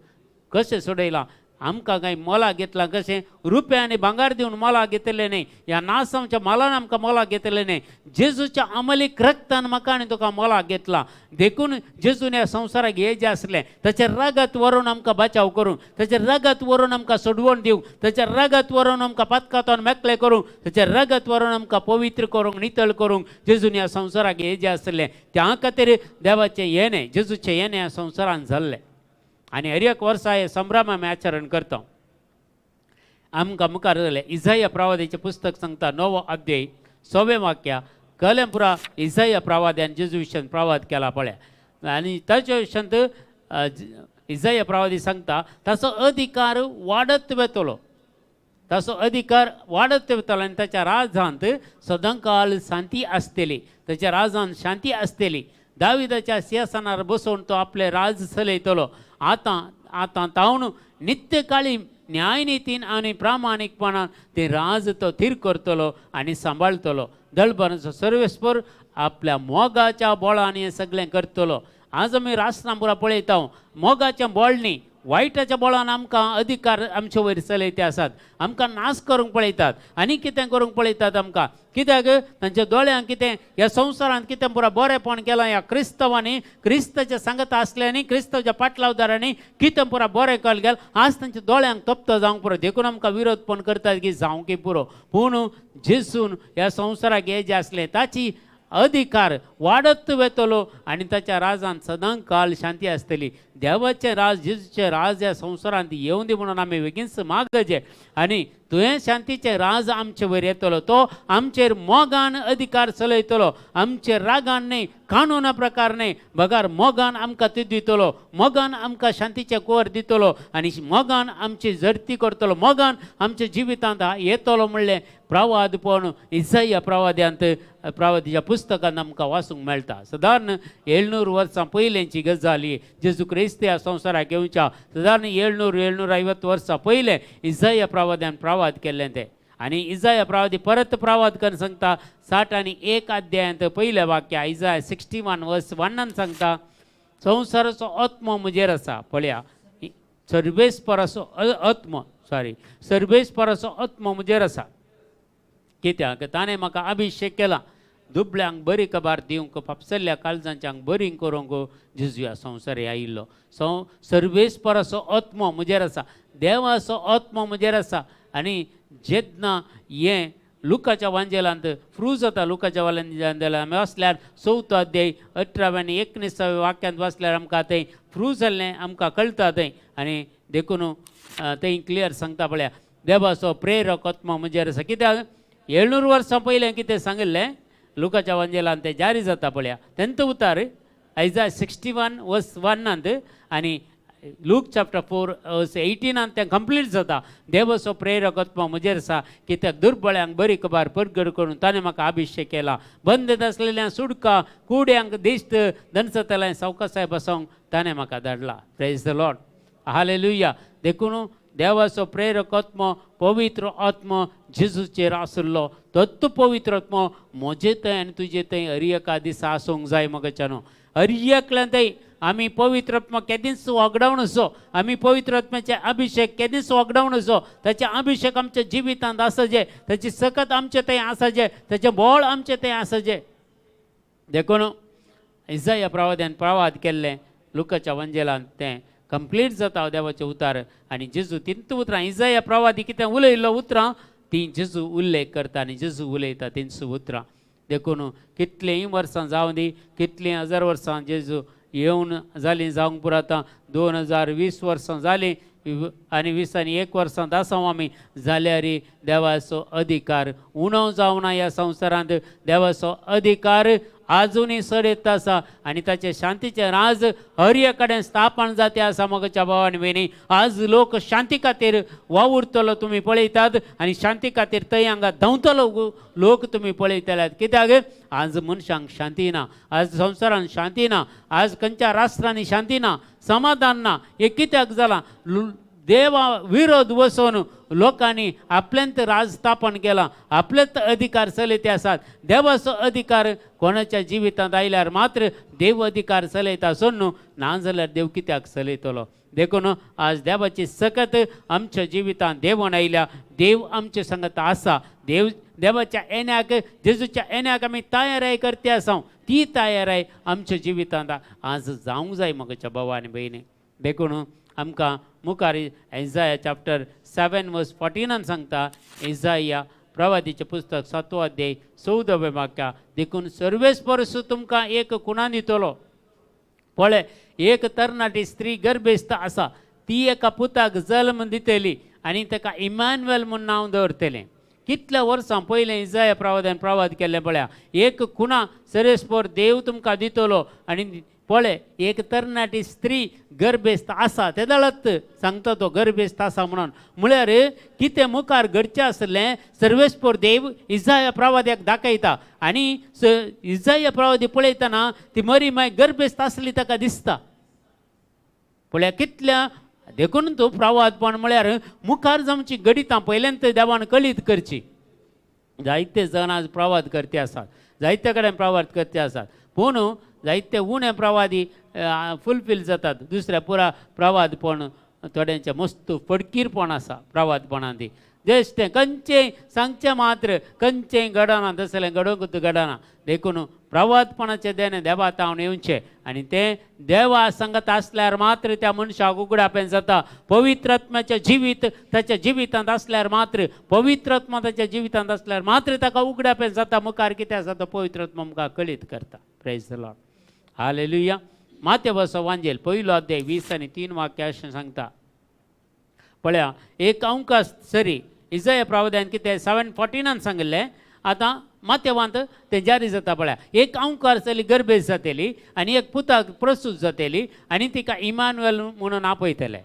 कशें सोडयलां आमकां कांय मोला घेतलां कशें रुपया आनी भांगार दिवन मोला घेतलें न्हय ह्या नासांच्या मालान आमकां मोला घेतलें न्हय जेजूच्या अमलीक रक्तान म्हाका आनी तुका मोला घेतलां देखून जेजून ह्या संवसाराक येजें आसलें ताच्या रागात व्हरून आमकां बचाव करूंक ताच्या रागात व्हरून आमकां सोडवण दिवंक ताच्या रागात व्हरून आमकां पातकातावन मेकळें करूंक ताच्या रागात व्हरून आमकां पवित्र करूंक नितळ करूंक जेजून ह्या संवसाराक येजें आसलें त्या खातीर देवाचें येणें जेजूचें येणें ह्या संवसारांत जाल्लें आनी हर एक वर्सा हे संभ्रम आमी आचरण करता आमकां मुखार जालें इसाया प्रवादीचें पुस्तक सांगता 9 अध्याय 6 वाक्य कळ्ळें पुरा इसाया प्रवाद्यान जेजू विशयान प्रवाद केला पळय आनी ताच्या विशयांत इसाया प्रवादी सांगता ताचो अधिकार वाडत वेतलो आनी ताच्या राजांत सदांकाळ शांती आसतली ताच्या राजांत शांती आसतली दाविदाच्या सिंहासनार बसून तो आपले राज चलयतलो आतां तावन नित्यकाळी न्यायनितीन आनी प्रामाणीकपणान ते राज तो थीर करतलो आनी सांबाळतलो दळभराचो सर्वेस्पर आपल्या मोगाच्या बोळान हें सगळें करतलो आज आमी राष्ट्रांपुरा पळयता मोगाच्या बोळनी वायटाच्या बोळान आमकां अधिकार आमचे वयर चलयते आसात आमकां नाश करूंक पळयतात आनी कितें करूंक पळयतात आमकां कित्याक तांच्या दोळ्यांक कितें ह्या संवसारांत कितें पुरा बरेंपण केलां ह्या क्रिस्तवांनी क्रिस्ताच्या सांगत आसल्यांनी क्रिस्ताच्या पाटलावदारांनी कितें पुरा बरें केलें गेलें आज तांच्या दोळ्यांक तप्त जावंक पुरो देखून आमकां विरोध पण करतात की जावंकी पुरो पूण जेजून ह्या संवसाराक येजें आसलें ताची अधिकार वाडत वेतलो आनी ताच्या राजांत सदां काळ शांती आसतली देवाचें राज जेजूचें राज ह्या संवसारांत येवं दी म्हणून आमी बेगीनच मागजें आनी तुवें शांतीचें राज आमचे वयर येतलो तो आमचेर मोगान अधिकार चलयतलो आमचेर रागान न्हय कानूना प्रकार न्हय बगार मोगान आमकां ते दितलो मोगान आमकां शांतीचें कोर दितलो आनी मोगान आमची झडती करतलो मोगान आमच्या जिवितांत येतलो म्हणलें प्रवादपण इसाया प्रवादीच्या पुस्तकांत आमकां वाचूंक मेळटा सादारण 700 वर्सां पयलेंची गजाल ही जेजू क्रिस्त ह्या संवसाराक येवच्या सादारण 750 वर्सां पयलें इसाया प्रवाद्यान प्रवाद केल्लें तें आनी इसाया प्रवादी परत प्रवाद करून सांगता 61 अध्यायांत पयलें वाक्य इसाया 61 वर्स 1 सांगता संवसाराचो आत्मो म्हजेर आसा पळया सर्वेस्पराचो आत्मो म्हजेर आसा कित्याक ताणें म्हाका अभिषेक केला दुबळ्यांक बरी कबार दिवंक पापसल्ल्या काळजांच्यांक बरी करूंक जेजू ह्या संवसारी आयिल्लो. सर्वेस्पराचो आत्मो म्हजेर आसा, देवाचो आत्मो म्हजेर आसा. आनी जेन्ना हें लुकाच्या वांजेलांत फ्रूज जाता, लुकाच्या वांजेला आमी वाचल्यार 4 अध्याय 18 आनी 19 वाक्यांत वाचल्यार आमकां थंय फ्रूज जाल्लें आमकां कळटा थंय. आनी देखून थंय क्लियर सांगता पळया, देवाचो प्रेरक आत्मो म्हजेर आसा. कित्याक 700 वर्सां पयलें कितें सांगिल्लें लुकाच्या वांजेलांत तें जारी जाता पळया. तेंचो उतार Isaiah 61 verse 1 आनी लूक चॅप्टर 4 verse 18 तें कंप्लीट जाता. देवाचो प्रेरक आत्मो म्हजेर आसा, कित्याक दुर्बळ्यांक बरी खबर परगड करून ताणें म्हाका अभिशेक केला. बंद आसलेल्या सुडका, कुड्यांक दिश्त, दनसतलां सावकासाय बसोंक ताणें म्हाका धाडला. Praise the Lord, hallelujah. देखून देवाचो प्रेरक आत्मो, पवित्र आत्मो जेजूचेर आसलो. तोच पवित्र आत्मो म्हजे थंय आनी तुजे थंय हर एका दिसा आसूंक जाय. मगच्यानो हर एकल्यान थंय आमी पवित्र आत्मा केदींच वगडावन असो, आमी पवित्र आत्म्याचे अभिशेक केदींच वगडावन असो. ताचे अभिशेक आमच्या जिवितांत आसचे, ताची सकत आमचे थंय आसचे, ताचें बळ आमचे थंय आसचे. देखून इसाया प्रवाद्यान प्रवाद केल्लें लुकाच्या वंजेलांत तें कंप्लीट जाता देवाचें उतार. आनी जेजू तिंत उतरां इसाया प्रवादी कितें उलयल्लो उतरां ती जेजू उल्लेख करता आनी जेजू उलयता तिंच उतरां. देखून कितलींय वर्सां जावं दी, कितलीं हजार वर्सां जेजू येवन जालीं जावंक पुरो आतां 2020 वर्सां जालीं आनी 20 आनी 1 वर्सां आसां आमी जाल्यार देवाचो अधिकार उणो जावना. ह्या संवसारांत देवाचो अधिकार आजुनूय सडत आसा आनी ताचे शांतीचे राज हर एक कडेन स्थापन जाते आसा. मगच्या भावानी भयणी, आज लोक शांती खातीर वावुरतलो तुमी पळयतात आनी शांती खातीर थंय हांगा धांवतलो लोक तुमी पळयतल्यात. कित्याक आज मनशांक शांती ना, आज संवसारांत शांती ना, आज खंयच्या राष्ट्रांनी शांती ना, समाधान ना. हे कित्याक जालां? देवा विरोध वचून लोकांनी आपल्यांत राज स्थापन केला, आपलेच अधिकार चलयते आसात. देवाचो अधिकार कोणाच्या जिवितांत आयल्यार मात्र देव अधिकार चलयता सोडून ना जाल्यार देव कित्याक चलयतलो. देखून आज देवाची सकत आमच्या जिवितांत देवून आयल्या. देव आमचे संगत आसा. देवाच्या येण्याक, जेजूच्या येण्याक आमी तयाराय करते आसा. ती तयाराय आमच्या जिवितांत आज जावंक जाय. मगच्या भावानी भयणी, देखून आमकां मुखार इसाया चॅप्टर 7 verse 14 सांगता. इसाया प्रवादीचें पुस्तक 7 अध्याय 14 वाक्य. देखून सर्वेस्परसू तुमकां एक खुणा दितलो. पळय, एक तरणाटी स्त्री गर्भेस्त आसा, ती एका पुताक जल्म दितली आनी ताका इमॅन्युएल म्हूण नांव दवरतलें. कितल्या वर्सां पयलें इसाया प्रवादान प्रवाद केल्लें पळया. एक खुणा सर्वेस्पर देव तुमकां दितलो आनी पळय, एक तरणाटी स्त्री गर्भेस्त आसा. ते दळत सांगता तो गर्भेस्त आसा म्हणून. म्हळ्यार कितें मुखार घडचें आसलें सर्वेस्पर देव इसाया प्रवाद्याक दाखयता आनी इसाया प्रवादी पळयतना ती मरी माय गर्भेस्त आसली ताका दिसता. पळया कितल्या. देखून तो प्रवादपण म्हळ्यार मुखार जावची घडितां पयल्यांत देवान कळीत करची. जायते जाण आज प्रवाद करते आसात, जायते कडेन प्रवाद करते आसात, पूण जायते उणे प्रवादी फुलफील जातात. दुसऱ्या पुरा प्रवादपण थोड्यांचे मस्त फडकीरपण आसा प्रवादपणांत. जेश्टें खंयचेंय सांगचें मात्र खंयचेंय घडना, तसलें घडोवंकूच घडना. देखून प्रवादपणाचें देणें देवा तावन येवचें आनी तें देवा सांगत आसल्यार मात्र त्या मनशाक उगडापें जाता. पवित्र आत्म्याचें जिवीत ताच्या जिवितांत आसल्यार मात्र, पवित्र आत्मा ताच्या जिवितांत आसल्यार मात्र ताका उगडापें जाता. मुखार कितें आसा तो पवित्र आत्मा आमकां कळीत करता. Praise the Lord, hallelujah. मातेवाचो वांजेल 1 अध्याय 20 आनी 3 वाक्य अशें सांगता. पळया, एक अंक सरी इसाया प्रवाद्यान कितें 7:14 सांगिल्लें. आतां मातेवांत तें जारी जाता. पळया, एक अंकार चली गर्भेस्त जातली आनी एक पुताक प्रसूत जातली आनी तिका इमॅन्युएल म्हणून आपयतले.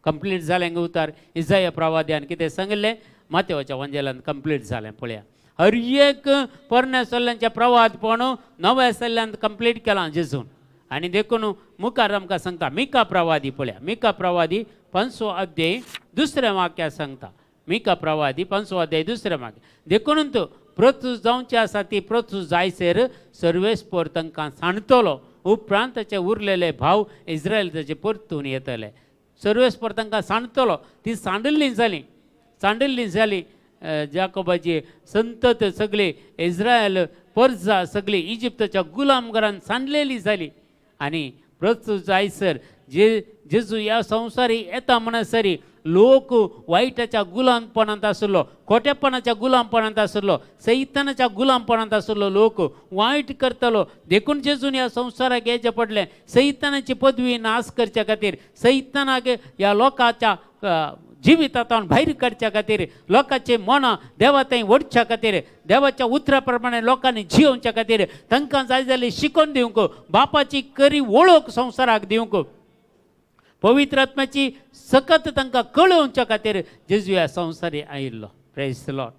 कंप्लीट जालें उतार इसाया प्रवाद्यान कितें सांगिल्लें मातेवाच्या वांजेलांत कंप्लीट जालें. पळया, हर एक पोरण्या सल्ल्यांचें प्रवादपण नव्या सल्ल्यांत कंप्लीट केलां जेजून. आनी देखून मुखार आमकां सांगता मिका प्रवादी. पळया, मिका प्रवादी 5 अध्याय 2 वाक्य सांगता. मिका प्रवादी 5 अध्याय 2 वाक्य. देखून तो प्रतूस जावची आसा ती प्रतूस जायसर सर्वेस्पर तांकां सांडतलो. उपरांत ताचे उरलेले भाव इस्रायल ताचे परतून येतले. सर्वेस्पर तांकां सांडतलो. ती सांडिल्ली जाली जाकोबाची संतत सगळी इस्रायल परजा सगळी इजिप्तच्या गुलामगारान सांडलेली झाली आणि प्रस्तुत जायसर जेजू ह्या संवसारी येता म्हणसरी लोक वाईटाच्या गुलामपणांत आसलो, खोटेपणाच्या गुलामपणांत आसलो, सैतानाच्या गुलामपणांत आसलो लोक वाईट करतलो देखून जेजून ह्या संवसाराक येचें पडलें सैतानाची पदवी नाश करच्या खातीर, सैतानाक ह्या लोकांच्या जिवितांतून भायर काडच्या खातीर, लोकांचे मनां देवा थंय ओडच्या खातीर, देवाच्या उतरा प्रमाणे लोकांनी जियोवच्या खातीर, तांकां जाय जाल्यार शिकोवन दिवंक, बापाची खरी वळख संवसाराक दिवंक, पवित्र आत्म्याची सकत तांकां कळोवच्या खातीर जेजू ह्या संवसारी आयिल्लो. Praise the Lord.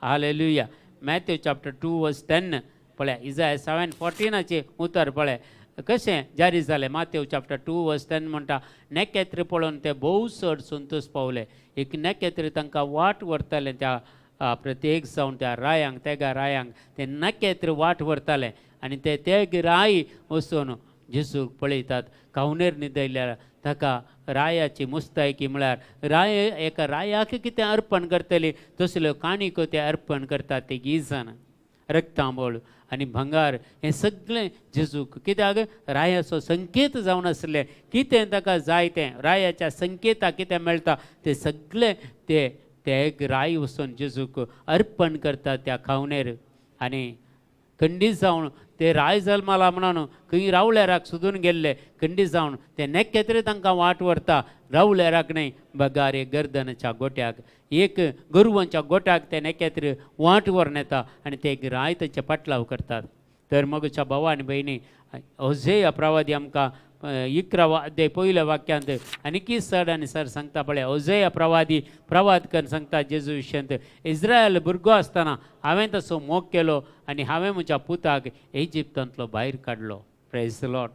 Hallelujah. Matthew chapter 2:10 पळया. इजाया 7:14 उतर पळय कशें जारी जालें. मॅथ्यू चॅप्टर 2:10 म्हणटा नेकेत्र पळोवन ते भोव चड संतोश पावले. एक नेकेत्र तांकां वाट व्हरतालें त्या प्रत्येक जावन त्या रायांक तेगा रायांक ते नकेत्र वाट व्हरताले आनी ते तेग राय वचून जेजूक पळयतात. कावनेर न्हिदयल्यार ताका रायाची मुस्तायकी म्हळ्यार राय एका रायाक कितें अर्पण करतली तसल्यो काणिको ते अर्पण करतात. ते गिजान रक्तांबळ आनी भंगार हें सगळें जेजूक कित्याक रायाचो संकेत जावन आसलें. कितें ताका जाय तें रायाच्या संकेताक कितें मेळटा तें सगळें ते एक राय वचून जेजूक अर्पण करतात त्या खावनेर. आनी खंडीत जावन ते राय जल्माला म्हणून खंय रावल्याराक सोदून गेल्ले खंडीत जावन ते नेकेत्र तांकां वाट व्हरता. रावल्याराक न्हय बगार एक गर्दनाच्या गोट्याक एक गोरवांच्या गोट्याक ते नेकेत्र वाट व्हरून येता आनी ते एक राय तांचे पाटलाव करतात. तर मगच्या भावा आनी भयणी ओझेया प्रवादी आमकां 11 अध्याय पयल्या वाक्यांत आनीकी चड आनी सर सांगता पळय. ओझेया प्रवादी प्रवाद करून सांगता जेजू विशयांत इस्रायल भुरगो आसतना हांवें तसो मोग केलो आनी हांवें म्हज्या पुताक इजिप्तांतलो भायर काडलो. Praise the Lord.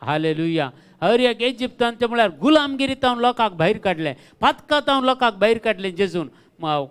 हालेलुया. हर एक इजिप्तांत म्हळ्यार गुलामगिरीतावन लोकांक भायर काडलें, पातकांतावन लोकांक भायर काडलें जेजून,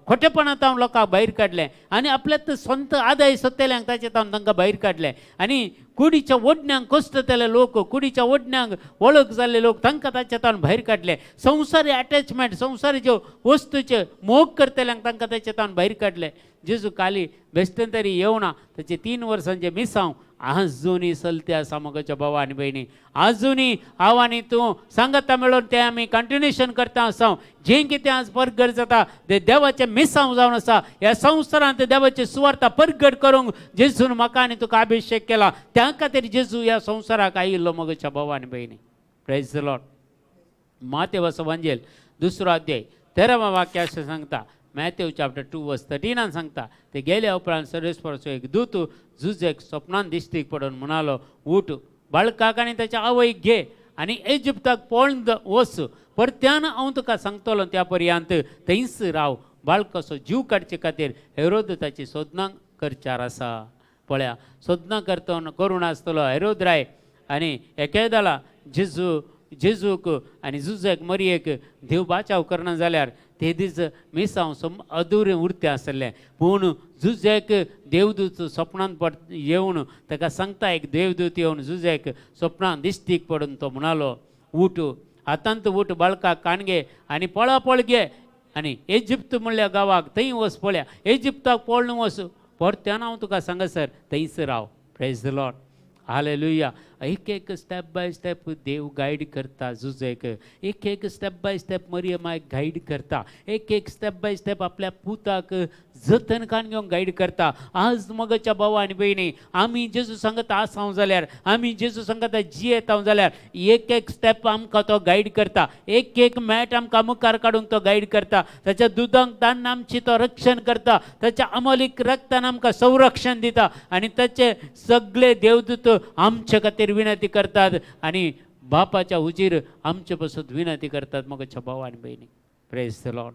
खोटेपणांतावन लोकांक भायर काडलें आनी आपल्यात स्वंत आदाय सोदतल्यांक ताचे तावन तांकां भायर काडलें आनी कुडीच्या ओडण्यांक कोसतले लोक, कुडीच्या ओडण्यांक वळख जाल्ले लोक तांकां ताचे तावन भायर काडले. संवसारी अटॅचमेंट संवसारी ज्यो वस्तूचे मोग करतल्यांक तांकां ताचे तावन भायर काडले. जेजू काली बेश्टेन तरी येवना. ताचे 3 वर्सांचे मिसांव आजुनी चलते आसा. मगच्या भावा आनी भयणी आजुनी हांव आनी तूं सांगता मेळोन तें आमी कंटिन्युएशन करता आसा. जें कितें आज परगट जाता तें देवाचें मिसांव जावन आसा. ह्या संवसारांत देवाची सुवार्ता परगट करूंक जेजून म्हाका आनी तुका अभिशेक केला. त्या खातीर जेजू ह्या संवसाराक आयिल्लो. मगच्या भावा आनी भयणी प्रेज द लॉर्ड. माथेव एवंजेल 2 अध्याय 13 वाक्य अशें सांगता. मॅथ्यू चॅप्टर 2:13 सांगता ते गेल्या उपरांत सर्वेस्पराचो एक दूत जुजेक स्वप्नान दिश्टीक पडून म्हणालो, उठ बाळकाक आनी ताच्या आवयक घे आनी इजिप्ताक पळोवन वच. परत्यान हांव तुका सांगतलो त्या पर्यंत थंयच राव. बाळकाचो जीव काडचे खातीर हेरोद ताची सोदना करचार आसा. पळया सोदना करून आसतलो हेरोद राय आनी एकेदाला जेजूक आनी जुजेक मरयेक देव बाचाव करना जाल्यार ते दीस मिसांव अधुरें उरतें आसलें. पूण जुजेक देवदूत स्वप्नांत येवन ताका सांगता. एक देवदूत येवन जुजेक स्वप्नांत दिश्टीक पडून तो म्हणालो, उठ हातांत उठ बाळकाक काणगे आनी पळापळ घे आनी इजिप्त म्हणल्या गांवाक थंय वच. पळया इजिप्ताक पळोवन वच. परत्यान हांव तुका सांगसर थंयच राव. Praise the Lord. हालेलुया. एक स्टेप बाय स्टेप देव गायड करता जुजेक. एक स्टेप बाय स्टेप मरियमाक गायड करता. एक स्टेप बाय स्टेप आपल्या पुताक जतन कान घेवन गायड करता. आज मगच्या भावा आनी भयणी आमी जेजू सांगता आसांव जाल्यार आमी जेजू सांगता जियेतांव जाल्यार एक स्टेप आमकां तो गायड करता. एक मॅट आमकां मुखार काडूंक तो गायड करता. ताच्या दुदांक तान आमची तो रक्षण करता. ताच्या अमलीक रक्तान आमकां संरक्षण दिता आनी ताचे सगळे देवदूत आमचे खातीर विनंती करतात आनी बापाच्या हुजीर आमचे पासून विनंती करतात. मगच्या भावा आनी भयणी प्रेज द लॉर्ड.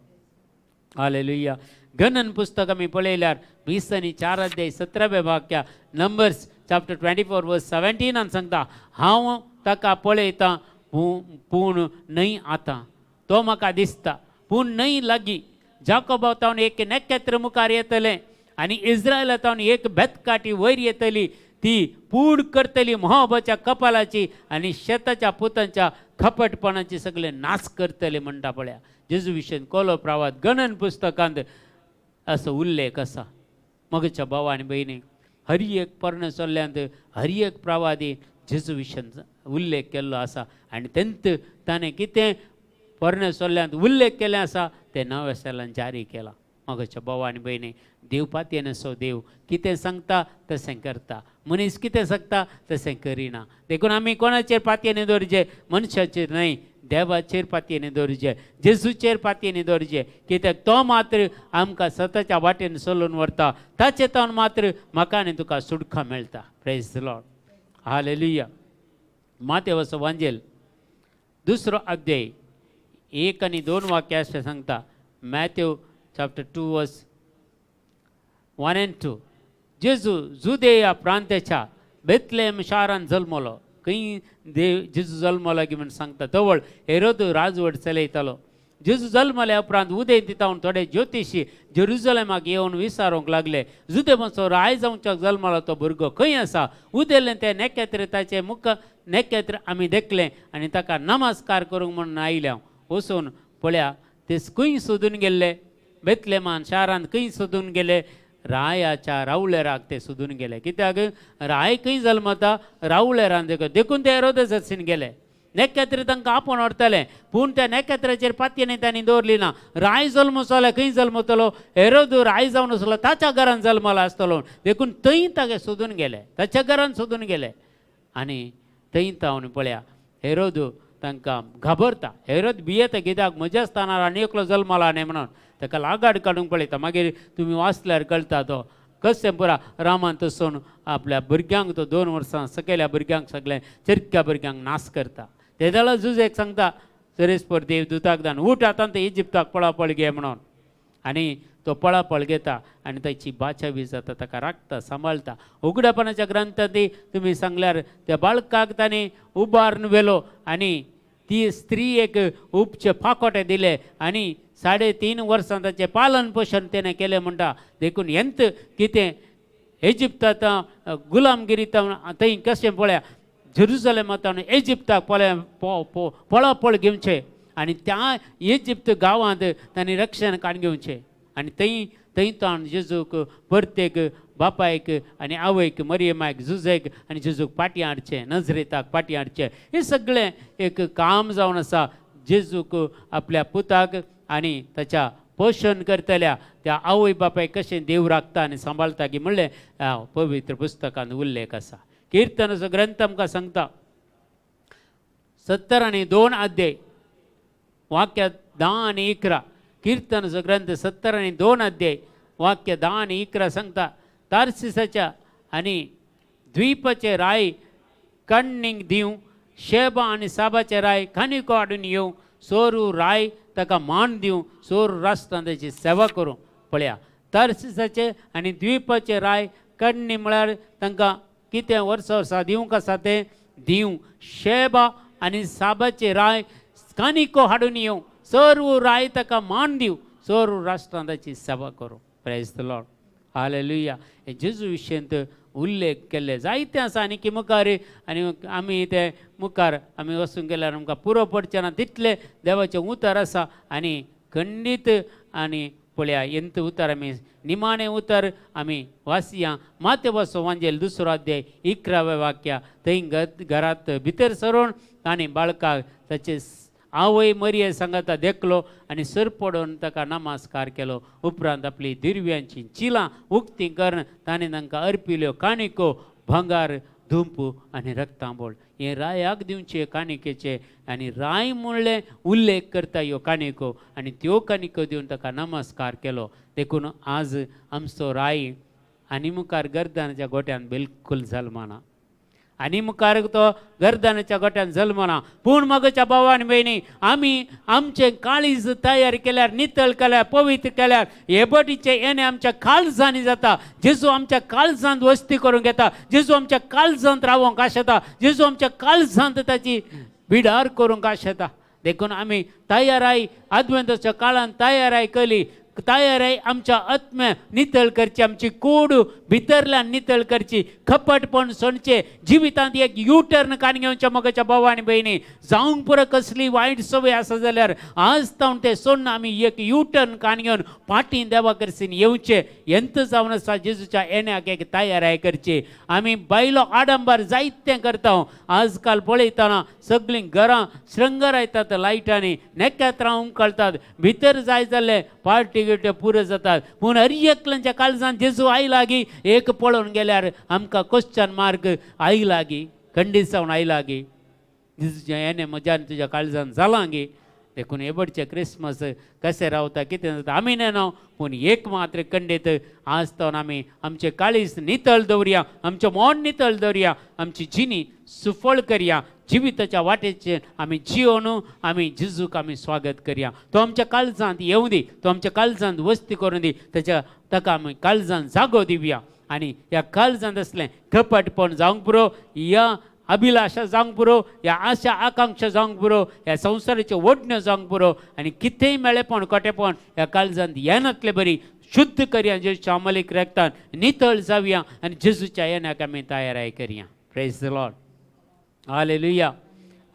हालेलुया. गणन पुस्तक आमी पळयल्यार 20 आनी 4 अध्याय 17 वाक्य. नंबर्स चॅप्टर 24:17 सांगता, हांव ताका पळयतां पूण न्हय आतां. तो म्हाका दिसता पूण न्हय लागीं. जाकोबातावन एक नकेत्र मुखार येतलें आनी इस्रायलातावन एक बेतकाटी वयर येतली. ती पूड करतली मोहबाच्या कपालाची आनी शेताच्या पुतांच्या खपटपणाची सगळे नाश करतले म्हणटा. पळया जेजू विशयन कोलो प्रवाद गणन पुस्तकांत असो उल्लेख आसा. मगच्या भावा आनी भयणी हर एक पर्ण चल्ल्यांत हर एक प्रवादी जेजू विशयन उल्लेख केल्लो आसा आनी तेंत ताणें कितें पर्ण चल्ल्यांत उल्लेख केलें आसा तें नव्या सेलान जारी केलां मगाच्या भावा आनी भयणी देव पातयेन असो देव कितें सांगता तशें करता मनीस कितें सांगता तशें करिना देखून आमी कोणाचेर पातयेन दवरचें मनशाचेर न्हय देवाचेर पातयेन दवरचें जेजूचेर पातयेन दवरचें कित्याक तो मात्र आमकां सताच्या वाटेन चलोवन व्हरता ताचे तावन मात्र म्हाका आनी तुका सुडका मेळटा प्रेज द लॉर्ड हालेलुया मातेवचो वांजेल 2 अध्याय 1 आनी 2 वाक्यां अशें सांगता मॅथ्यू chapter 2 verse 1 and 2 जेजू जुदेया प्रांताच्या बेथलेम शारान जल्मलो खंय जेजू जल्मलो की म्हणून सांगता जवळ हेरोद राजवट चलयतालो जेजू जल्मल्या उपरांत उदें दिता थोडे ज्योतिशी जेरुजलेमाक येवन विचारूंक लागले जुदे मातसो राय जावच्याक जल्मलो तो भुरगो खंय आसा उदेलें तें नेकेत्र ताचें मुख नेकेत्र आमी देखलें आनी ताका नमस्कार करूंक म्हणून आयल्या वचून पळया ते खंय सोदून गेल्ले बेथलेमान शारांत खंय सोदून गेले रायाच्या रावळेराक ते सोदून गेले कित्याक राय खंय जल्मता रावळेरान देखून ते हेरोदेसाचीन गेले नेकेत्र तांकां आपोवन व्हरतले पूण त्या नेकेत्राचेर पातयेन तांणी दवरली ना राय जल्मो जाल्यार खंय जल्मतलो हेरोद राय जावन आसलो ताच्या घरान जल्मलो आसतलो देखून थंय तागे सोदून गेले ताच्या घरान सोदून गेले आनी थंय तावन पळया हेरोद तांकां घाबरता हेरोद भियेता कित्याक म्हज्या स्थानार आनी एकलो जल्मला न्ही म्हणून ताका लागाड काडूंक पळयता मागीर तुमी वाचल्यार कळटा तो कशें पुरा रामान तसोन आपल्या भुरग्यांक तो 2 वर्सां सकयल्या भुरग्यांक सगळें चरक्या भुरग्यांक नाश करता ते जाल्यार जुजेक सांगता सरेस्पर देव दुताक दान उठ आतां ते इजिप्ताक पळापळ घे म्हणून आनी तो पळापळ घेता आनी ताची बाचावी जाता ताका राखता सांबाळटा उगडेपणाच्या ग्रंथांत तुमी सांगल्यार त्या बाळकाक ताणें उबारून व्हेलो आनी ती स्त्री एक उपचे फाकोटे दिले आनी 3.5 वर्सां ताचें पालन पोशण तेणें केलें म्हणटा देखून हेंत कितें इजिप्तांत गुलामगिरी थंय कशें पळया जेरुजलेमांत इजिप्ताक पळापळ घेवचें आनी त्या इजिप्त गांवांत तांणी रक्षण काड घेवचें आनी थंय तावन जेजूक परतेक बापायक आनी आवयक मरियमायक जुजेक आनी जेजूक पाटी हाडचें नजरेताक पाटी हाडचें हें सगळें एक काम जावन आसा जेजूक आपल्या पुताक आनी ताच्या पोशण करतल्या त्या आवय बापायक कशें देव राखता आनी सांबाळटा की म्हणलें पवित्र पुस्तकांत उल्लेख आसा किर्तनाचो ग्रंथ आमकां सांगता 70 आनी 2 अध्याय वाक्य 10 आनी 11 किर्तनाचो ग्रंथ 70 आनी 2 अध्याय वाक्य 10 आनी 11 सांगता तार्सिसाच्या आनी द्वीपाचे राय कण्णींक दिवं शेबा आनी साबाचे राय खानिको हाडून येवं सोरू राय ताका मान दिवं सोरू राष्ट्रांत ताची सेवा करूं पळया तार्सिसाचे आनी द्वीपाचे राय कण्णी म्हळ्यार तांकां कितें वर्सां दिवंक आसा तें दिवं शेबा आनी साबाचे राय कानिको हाडून येवं सर्व राय ताका मान दिवं सर्व राष्ट्रांत ताची सेवा करूं प्रेज द लॉर्ड हालेलुया हे जेजू विशयंत उल्लेख केल्ले जायते आसा आनी की मुखार आनी आमी ते मुखार आमी वचूंक गेल्यार आमकां पुरो पडचें ना तितले देवाचें उतर आसा आनी खंडीत आनी पळया एंत उतर आमी निमाणें उतर आमी वाचया मातेवचो वांजेल 2 अध्याय 11 वाक्या थंय घरांत भितर सरून ताणें बाळकाक ताचे आवय मरिये सांगाता देखलो आनी सरपडोवन ताका नमस्कार केलो उपरांत आपली दिरव्यांची चिलां उक्ती करून ताणें तांकां अर्पिल्यो काणिको भांगार धुंपू आनी रक्तांबोळ हे रायाक दिवचे काणिकेचे आनी राय म्हणलें उल्लेख करता ह्यो काणिको आनी त्यो काणिको दिवन ताका नमस्कार केलो देखून आज आमचो राय आनी मुखार गर्दानाच्या गोट्यान बिलकुल जल्मना आनी मुखार तो गर्दानाच्या गोट्यान जल्मना पूण मगच्या भावा आनी भयणी आमी आमचें काळीज तयार केल्यार नितळ केल्यार पवित्र केल्यार हे बटीचे येणे आमच्या काळजांनी जाता जेजू आमच्या काळजांत वस्ती करूंक येता जेजू आमच्या काळजांत रावोंक आशेता जेजू आमच्या काळजांत ताची भिडार करूंक आशेता देखून आमी तयाराय आदवेंताच्या काळांत तयाराय केली तयार आहे आमच्या आत्म्या नितळ करची, आमची कूड भितरल्यान नितळ करची, खपटपण सोडचे, जिवितांत एक युटर्न कान घेवच्या मगाच्या भावा आनी भयणी. जावंक पुरो कसली वायट सवय आसा जाल्यार आज तावन ते सोडून आमी एक युटर्न कान घेवन फाटीं देवा कडसून येवचे. एंत जावन आसा जेजूच्या येण्याक एक तयाराय करची. आमी बायलो आडंबर जायतें करता. आजकाल पळयतना सगळीं घरां श्रृंगारायतात लायटांनी, नेकेत्रां उमकळतात, भितर जाय जाल्ले पार्टी गिट्यो पुरो जातात. पूण हर एकल्याच्या काळजांत जेजू आयला गी एक पळोवन गेल्यार आमकां क्वेश्चन मार्क आयला गी, खंडीत जावन आयला गी. जेजूचें येणें म्हज्या आनी तुज्या काळजांत जालां गी. देखून एबडचे क्रिसमस कशें रावता कितें जाता आमी नेना, पूण एक मात्र खंडीत आज तो आमी आमचें काळीज नितळ दवरया, आमचें मोन नितळ दवरया, आमची जिणी सुफळ करया, जिविताच्या वाटेचेर आमी जियोन आमी जेजूक आमी स्वागत करया. तो आमच्या काळजांत येवं दी, तो आमच्या काळजांत वस्ती करून दी, ताका आमी काळजांत जागो दिवया. आनी ह्या काळजांत असलें खपटपण जावंक पुरो, ह्या अभिलाषा जावंक पुरो, ह्या आशा आकांक्षा जावंक पुरो, ह्या संवसाराच्यो ओडण्यो जावंक पुरो, आनी कितेंय मेळेपण कोटेपण ह्या काळजांत येनातले बरी शुद्ध करया. जेजूच्या अमलीक रक्तान नितळ जावया आनी जेजूच्या येण्याक आमी तयाराय करया. Praise the Lord. Hallelujah,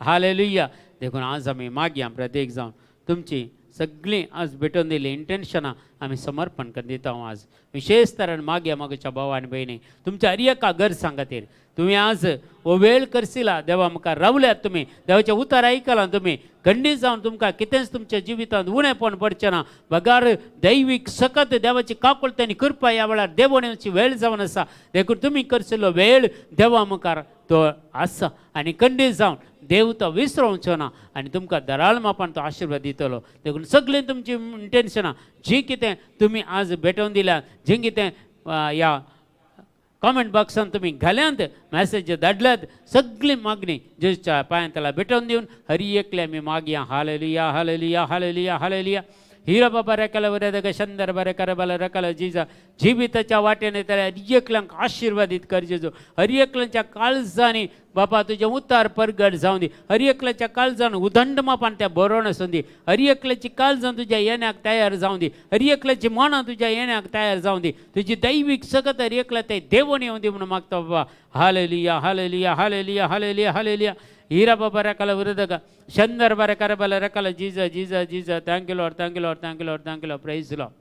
hallelujah. देखून आज आमी मागया प्रत्येक जावन तुमची सगळीं आज भेटून दिली इंटेन्शनां आमी समर्पण करून दिता. आज विशेष तरेन मागया मोगाच्या भावा आनी भयणी तुमच्या हर एका गरजां खातीर. तुम्ही आज हो वेळ करसिला, देवा मुखार रावल्यात, तुम्ही देवाचें उतर आयकलां, तुम्ही खंडीत जावन तुमकां कितेंच तुमच्या जिवितांत उणेपण पडचें ना. बगार दैवीक सकत देवाची काकुळतेनी कृपा ह्या वेळार देवोवण्याची वेळ जावन आसा. देखून तुमी करसिल्लो वेळ देवा मुखार तो आसा आनी खंडीत जावन देव तो विसरोवचो ना आनी तुमकां दराळ मापान तो आशिर्वाद दितलो. देखून सगळीं तुमची इंटेन्शनां जी कितें तुमी आज भेटोवन दिल्यात, जें कितें ह्या कॉमेंट बॉक्सान तुम्ही घाल्यांत, मॅसेज धाडल्यात, सगळी मागणी जेजूच्या पांयां त्याला भेटोवन दिवन हर एकले आमी मागया. Hallelujah, hallelujah, hallelujah, hallelujah. हिरा बाबा रेकाला वरेदग शंदर बरे करबाला रकाला जिजा जिविताच्या वाटेने त्याला हर एकल्यांक आशिर्वादित कर जेजू. हर एकल्यांच्या काळजांनी बापा तुझे उतार परगट जावं दी. हर एकल्याच्या काळजान उदंड मापान त्या बरोवन आसूं दी. हर एकल्याची काळजां तुज्या येण्याक तयार जावं दी. हर एकल्याची मनां तुज्या येण्याक तयार जावं दी. तुजी दैवीक सकत हर एकल्या ते देवण येवं दी म्हणून मागता बाबा. Hallelujah, hallelujah, hallelujah, hallelujah, hallelujah. हीरा बाबा रकाला विरोधक शंदर बरे करबाला रकाला जिजा जिजा जिजा. Thank you Lord, thank you Lord, thank you Lord, thank you Lord. Praise Lord.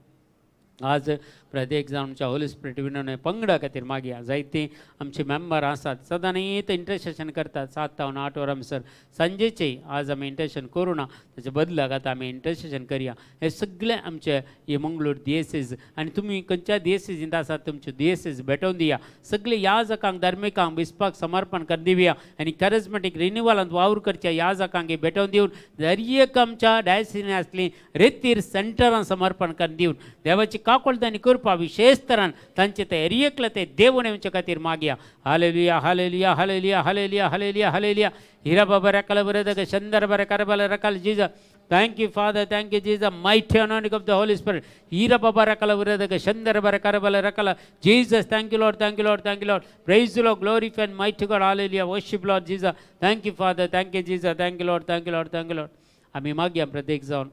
आज प्रत्येक जाण आमच्या होली स्पिरीट विनोने पंगडा खातीर मागया. जायतीं आमची मेंबर आसात, सदांच इंटरसेशन करतात 7 ते 8 वरांसर सांजेचे. आज आमी इंटरसेशन करूं ना, ताच्या बदलाक आतां आमी इंटरसेशन करया. हे सगळे आमचे हे मंगळूर दिएसीज आनी तुमी खंयच्या दिएसीजींत आसात तुमचे दिएसीज भेटोवन दिया. सगळे याजकांक धर्मिकांक बिस्पाक समर्पण कर दिवया आनी कॅरिझमॅटीक रिन्युवलांत वावर करच्या याजकांक भेटोवन दिवन हर एक आमच्या डायसिनी आसली रेतीर सेंटरां समर्पण कर दिवन देवाची काकोळतानी करपा विशेष तरान तांचे ते एरियेकले ते देवण येवचे खातीर मागया. Hallelujah, hallelujah, hallelujah, hallelujah, hallelujah, hallelujah. हिरा बाबा रकाला बरेदग शंदर बरे करबाला रकाल जिजा. Thank you, Father. Thank you, Jesus. Mighty anointing of the Holy Spirit. Hira Baba Rakala Vredaka Shandara Barakarabala Rakala. Jesus, thank you, Lord. Thank you, Lord. Thank you, Lord. Praise the Lord. Glorify and mighty God. Hallelujah. Worship, Lord Jesus. Thank you, Father. Thank you, Jesus. Thank you, Lord. Thank you, Lord. Thank you, Lord. आम्ही मागया प्रत्येक जावन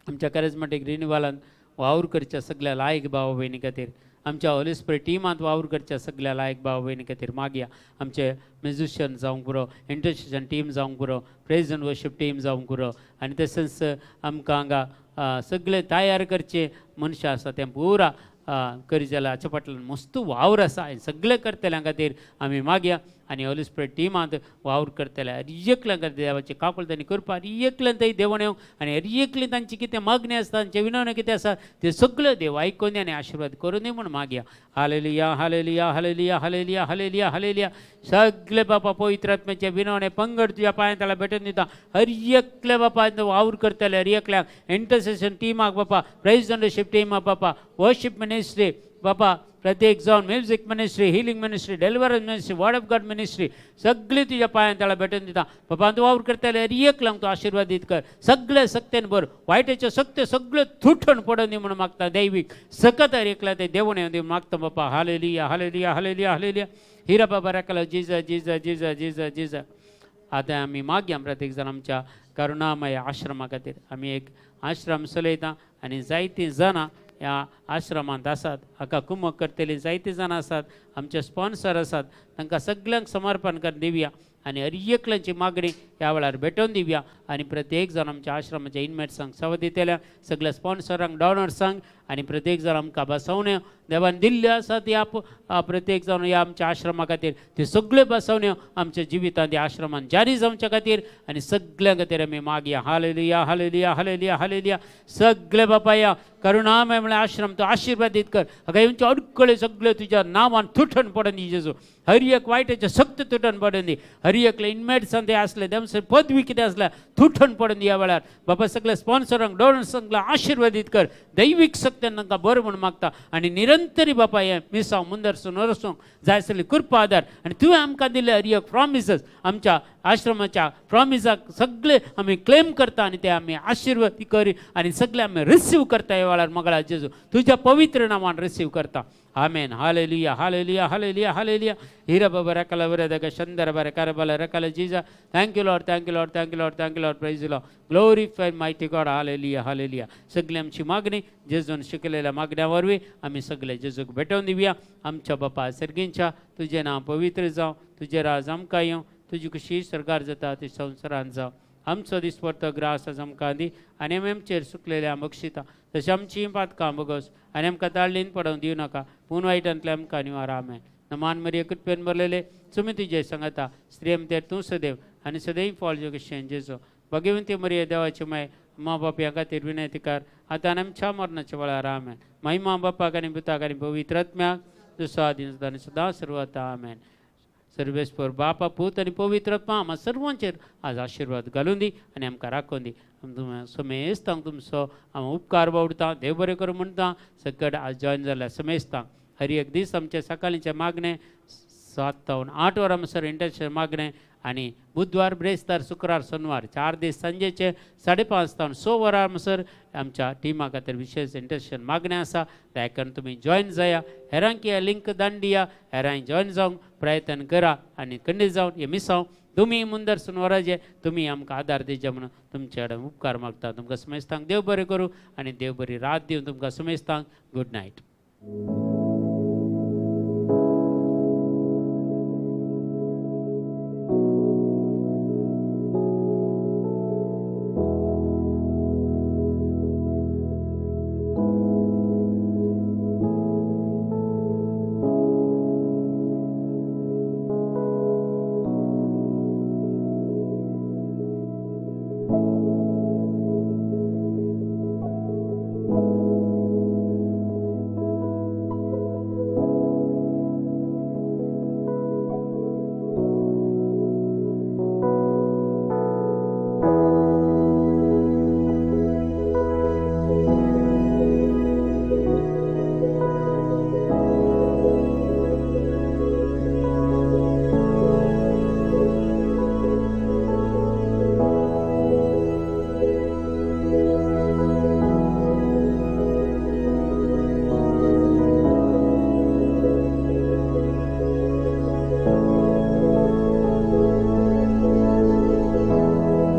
आमच्या कॅरिझमॅटीक रिन्युवलांत वावर करच्या सगळ्या लायक भाव भयणी खातीर, आमच्या होली स्पिरीट टिमांत वावर करच्या सगळ्या लायक भाव भयणी खातीर मागया. आमचे म्युजिशियन जावंक पुरो, इंटरसेशन टीम जावंक पुरो, प्रेज एंड वर्शीप टीम जावंक पुरो आनी तशेंच आमकां हांगा सगळे तयार करचे मनशां आसा ते पुरा करी जाल्यार हाच्या फाटल्यान मस्त वावर आसा. सगळे करतल्यां खातीर आमी मागया आनी होली स्पिरीट टिमांत वावर करतले हर एकल्यां खातीर देवाची काकुळतानी करपा हर एकल्यान थंय देवण येवं आनी हर एकली तांची कितें मागणी आसता, तांचे विनवणी कितें आसा ते सगळे देव आयकून आनी आशिर्वाद करून दी म्हूण मागया. Hallelujah, hallelujah, hallelujah, hallelujah, hallelujah, hallelujah. सगळे बापा पवित्र आत्म्याचे विनवणे पंगड तुज्या पांयां त्याला भेटून दिता. हर एकल्या बापा वावर करतले हर एकल्याक इंटरसेशन टिमाक बापा, प्रेज एंड वर्शीप टिमाक बापा, वर्शीप मिनिस्ट्री बापा, प्रत्येक जावन music ministry, healing ministry, deliverance ministry, word of God ministry सगळी तुझ्या पांयां त्याला भेटून दिता. बाबा तूं वावर करतले हर एकल्यांक तूं आशिर्वादीत कर. सगळे सक्तेन भर, वायटाचे सक्ते सगळे तुटून पडून दी म्हणून मागता. दैवीक सकत हर एकल्या ते देवण येवन दी मागता बापा. Hallelujah, hallelujah, hallelujah, hallelujah. हिरा बाबा राखला जिजा जिजा जिजा जिजा जिजा. आता आम्ही मागया प्रत्येक जण आमच्या करुणामय आश्रमा खातीर आमी एक आश्रम चलयता आनी जायतीं जाणां ह्या आश्रमांत आसात हाका कुमक करतलीं जायतीं जाणां आसात आमचे स्पॉन्सर आसात तांकां सगळ्यांक समर्पण कर दिवया आनी हर एकल्यांची मागणी ह्या वेळार भेटोवन दिवया आनी प्रत्येक जाण आमच्या आश्रमाच्या इनमेट्सांक सेवा दितल्या सगळ्या स्पॉन्सरांक डॉनर्सांक आनी प्रत्येक जाण आमकां बसवण्यो देवान दिल्ल्यो आसात ह्या प्रत्येक जाण ह्या आमच्या आश्रमा खातीर त्यो सगळ्यो बसवण्यो आमच्या जिवितांत ह्या आश्रमांत जारी जावच्या खातीर आनी सगळ्यां खातीर आमी मागया हालेलुया हालेलुया हालेलुया हालेलुया सगळे बापा या करुणामय म्हळ्यार आश्रम तो आशिर्वादीत कर हाका हेंच्यो अडकळ्यो सगळ्यो तुज्या नांवान तुटून पडन दी जेजू हर एक वायटाचे सक्त तुटून पडन दी हर एकले इनमेट्सां ते आसले देमसे पदवी कितें आसल्या तुटून पडन दी ह्या वेळार बाबा सगळे स्पॉन्सरांक डॉनर्सांक आशिर्वादीत कर दैवीक शक्तीन तांकां बरें म्हूण मागता आनी निरंतरी बापा हे मिसांव मुंदरसून वरसूंक जाय आसली कृपा आदार आनी तुवें आमकां दिले हर एक प्रॉमिसीस आमच्या आश्रमाच्या प्रॉमिसाक सगळे आमी क्लेम करता आनी ते आमी आशिर्वाद करी आनी सगळे आमी रिसीव करता ह्या वेळार मंगळा जेजू तुज्या पवित्र नांवान रिसीव करता amen hallelujah hallelujah hallelujah hallelujah हिरा बाबा रकाला वरदगा शंदर बारे करबला रकाला जीजा thank you Lord thank you Lord thank you Lord thank you Lord praise Lord glorify mighty God hallelujah hallelujah सगळी आमची मागणी जेजून शिकलेल्या मागण्या वरवीं आमी सगळे जेजूक भेटोवन दिवया आमच्या बापा सर्गींच्या तुजें नांव पवित्र जावं तुजें राज आमकां येवं तुजी कशी सरकार जाता ती संवसारांत जावं आमचो दिसपडटो ग्रास आज आमकां दी आनी आमी आमचेर सुकलेल्या बक्षिता तशें आमचीं पातकां बगोस आनी आमकां ताळ्ळीन पडोवंक दिवं नाका पूण वायटांतल्यान आमकां निवार आमेन नमान मरिये कृपेन भरलेले तुमी तुजे सांगता स्त्री आमचेर तूं सदैव आनी सदैव फॉल जोगेशें जेजो भगवंती मरिये देवाची माय मा बाप ह्या खातीर विनंतीकार आतां आनी आमच्या मरणाच्या वेळार आमेन महिमा बापाक आनी पुताक आनी पवित्र आत्म्याक तुजो आदीं सुद्दां आनी सदां सर्वत आमेन सर्वेस्पर बापा पूत आनी पवित्र आत्मा आम्हा सर्वांचेर आज आशिर्वाद घालून दी आनी आमकां राखून दी समेस्तांक तुमचो हांव उपकार बावडटा देव बरें करूं म्हणटा सकट आज जॉयन जाल्या समेस्तांक हर एक दीस आमचे सकाळींचे मागणें 7 ते 8 वरां म्हणसर इंटरनेट मागणें आनी बुधवार ब्रेस्तार शुक्रार सोनवार 4 दीस सांजेचे 5:30 ते 6 वरां म्हणसर आमच्या टिमा खातीर विशेष इंटरनेट मागणें आसा देखून तुमी जॉयन जाया हेरांक हे लिंक धाडून दिया हेरांय जॉयन जावंक प्रयत्न करा आनी खंडीत जावन हे मिसांव तुमी मुंदरसून वराजे तुमी आमकां आदार दिवचे म्हणून तुमचे कडेन उपकार मागता तुमकां समेस्तांक देव बरें करूं आनी देव बरी रात दिवन तुमकां समेस्तांक गूड नायट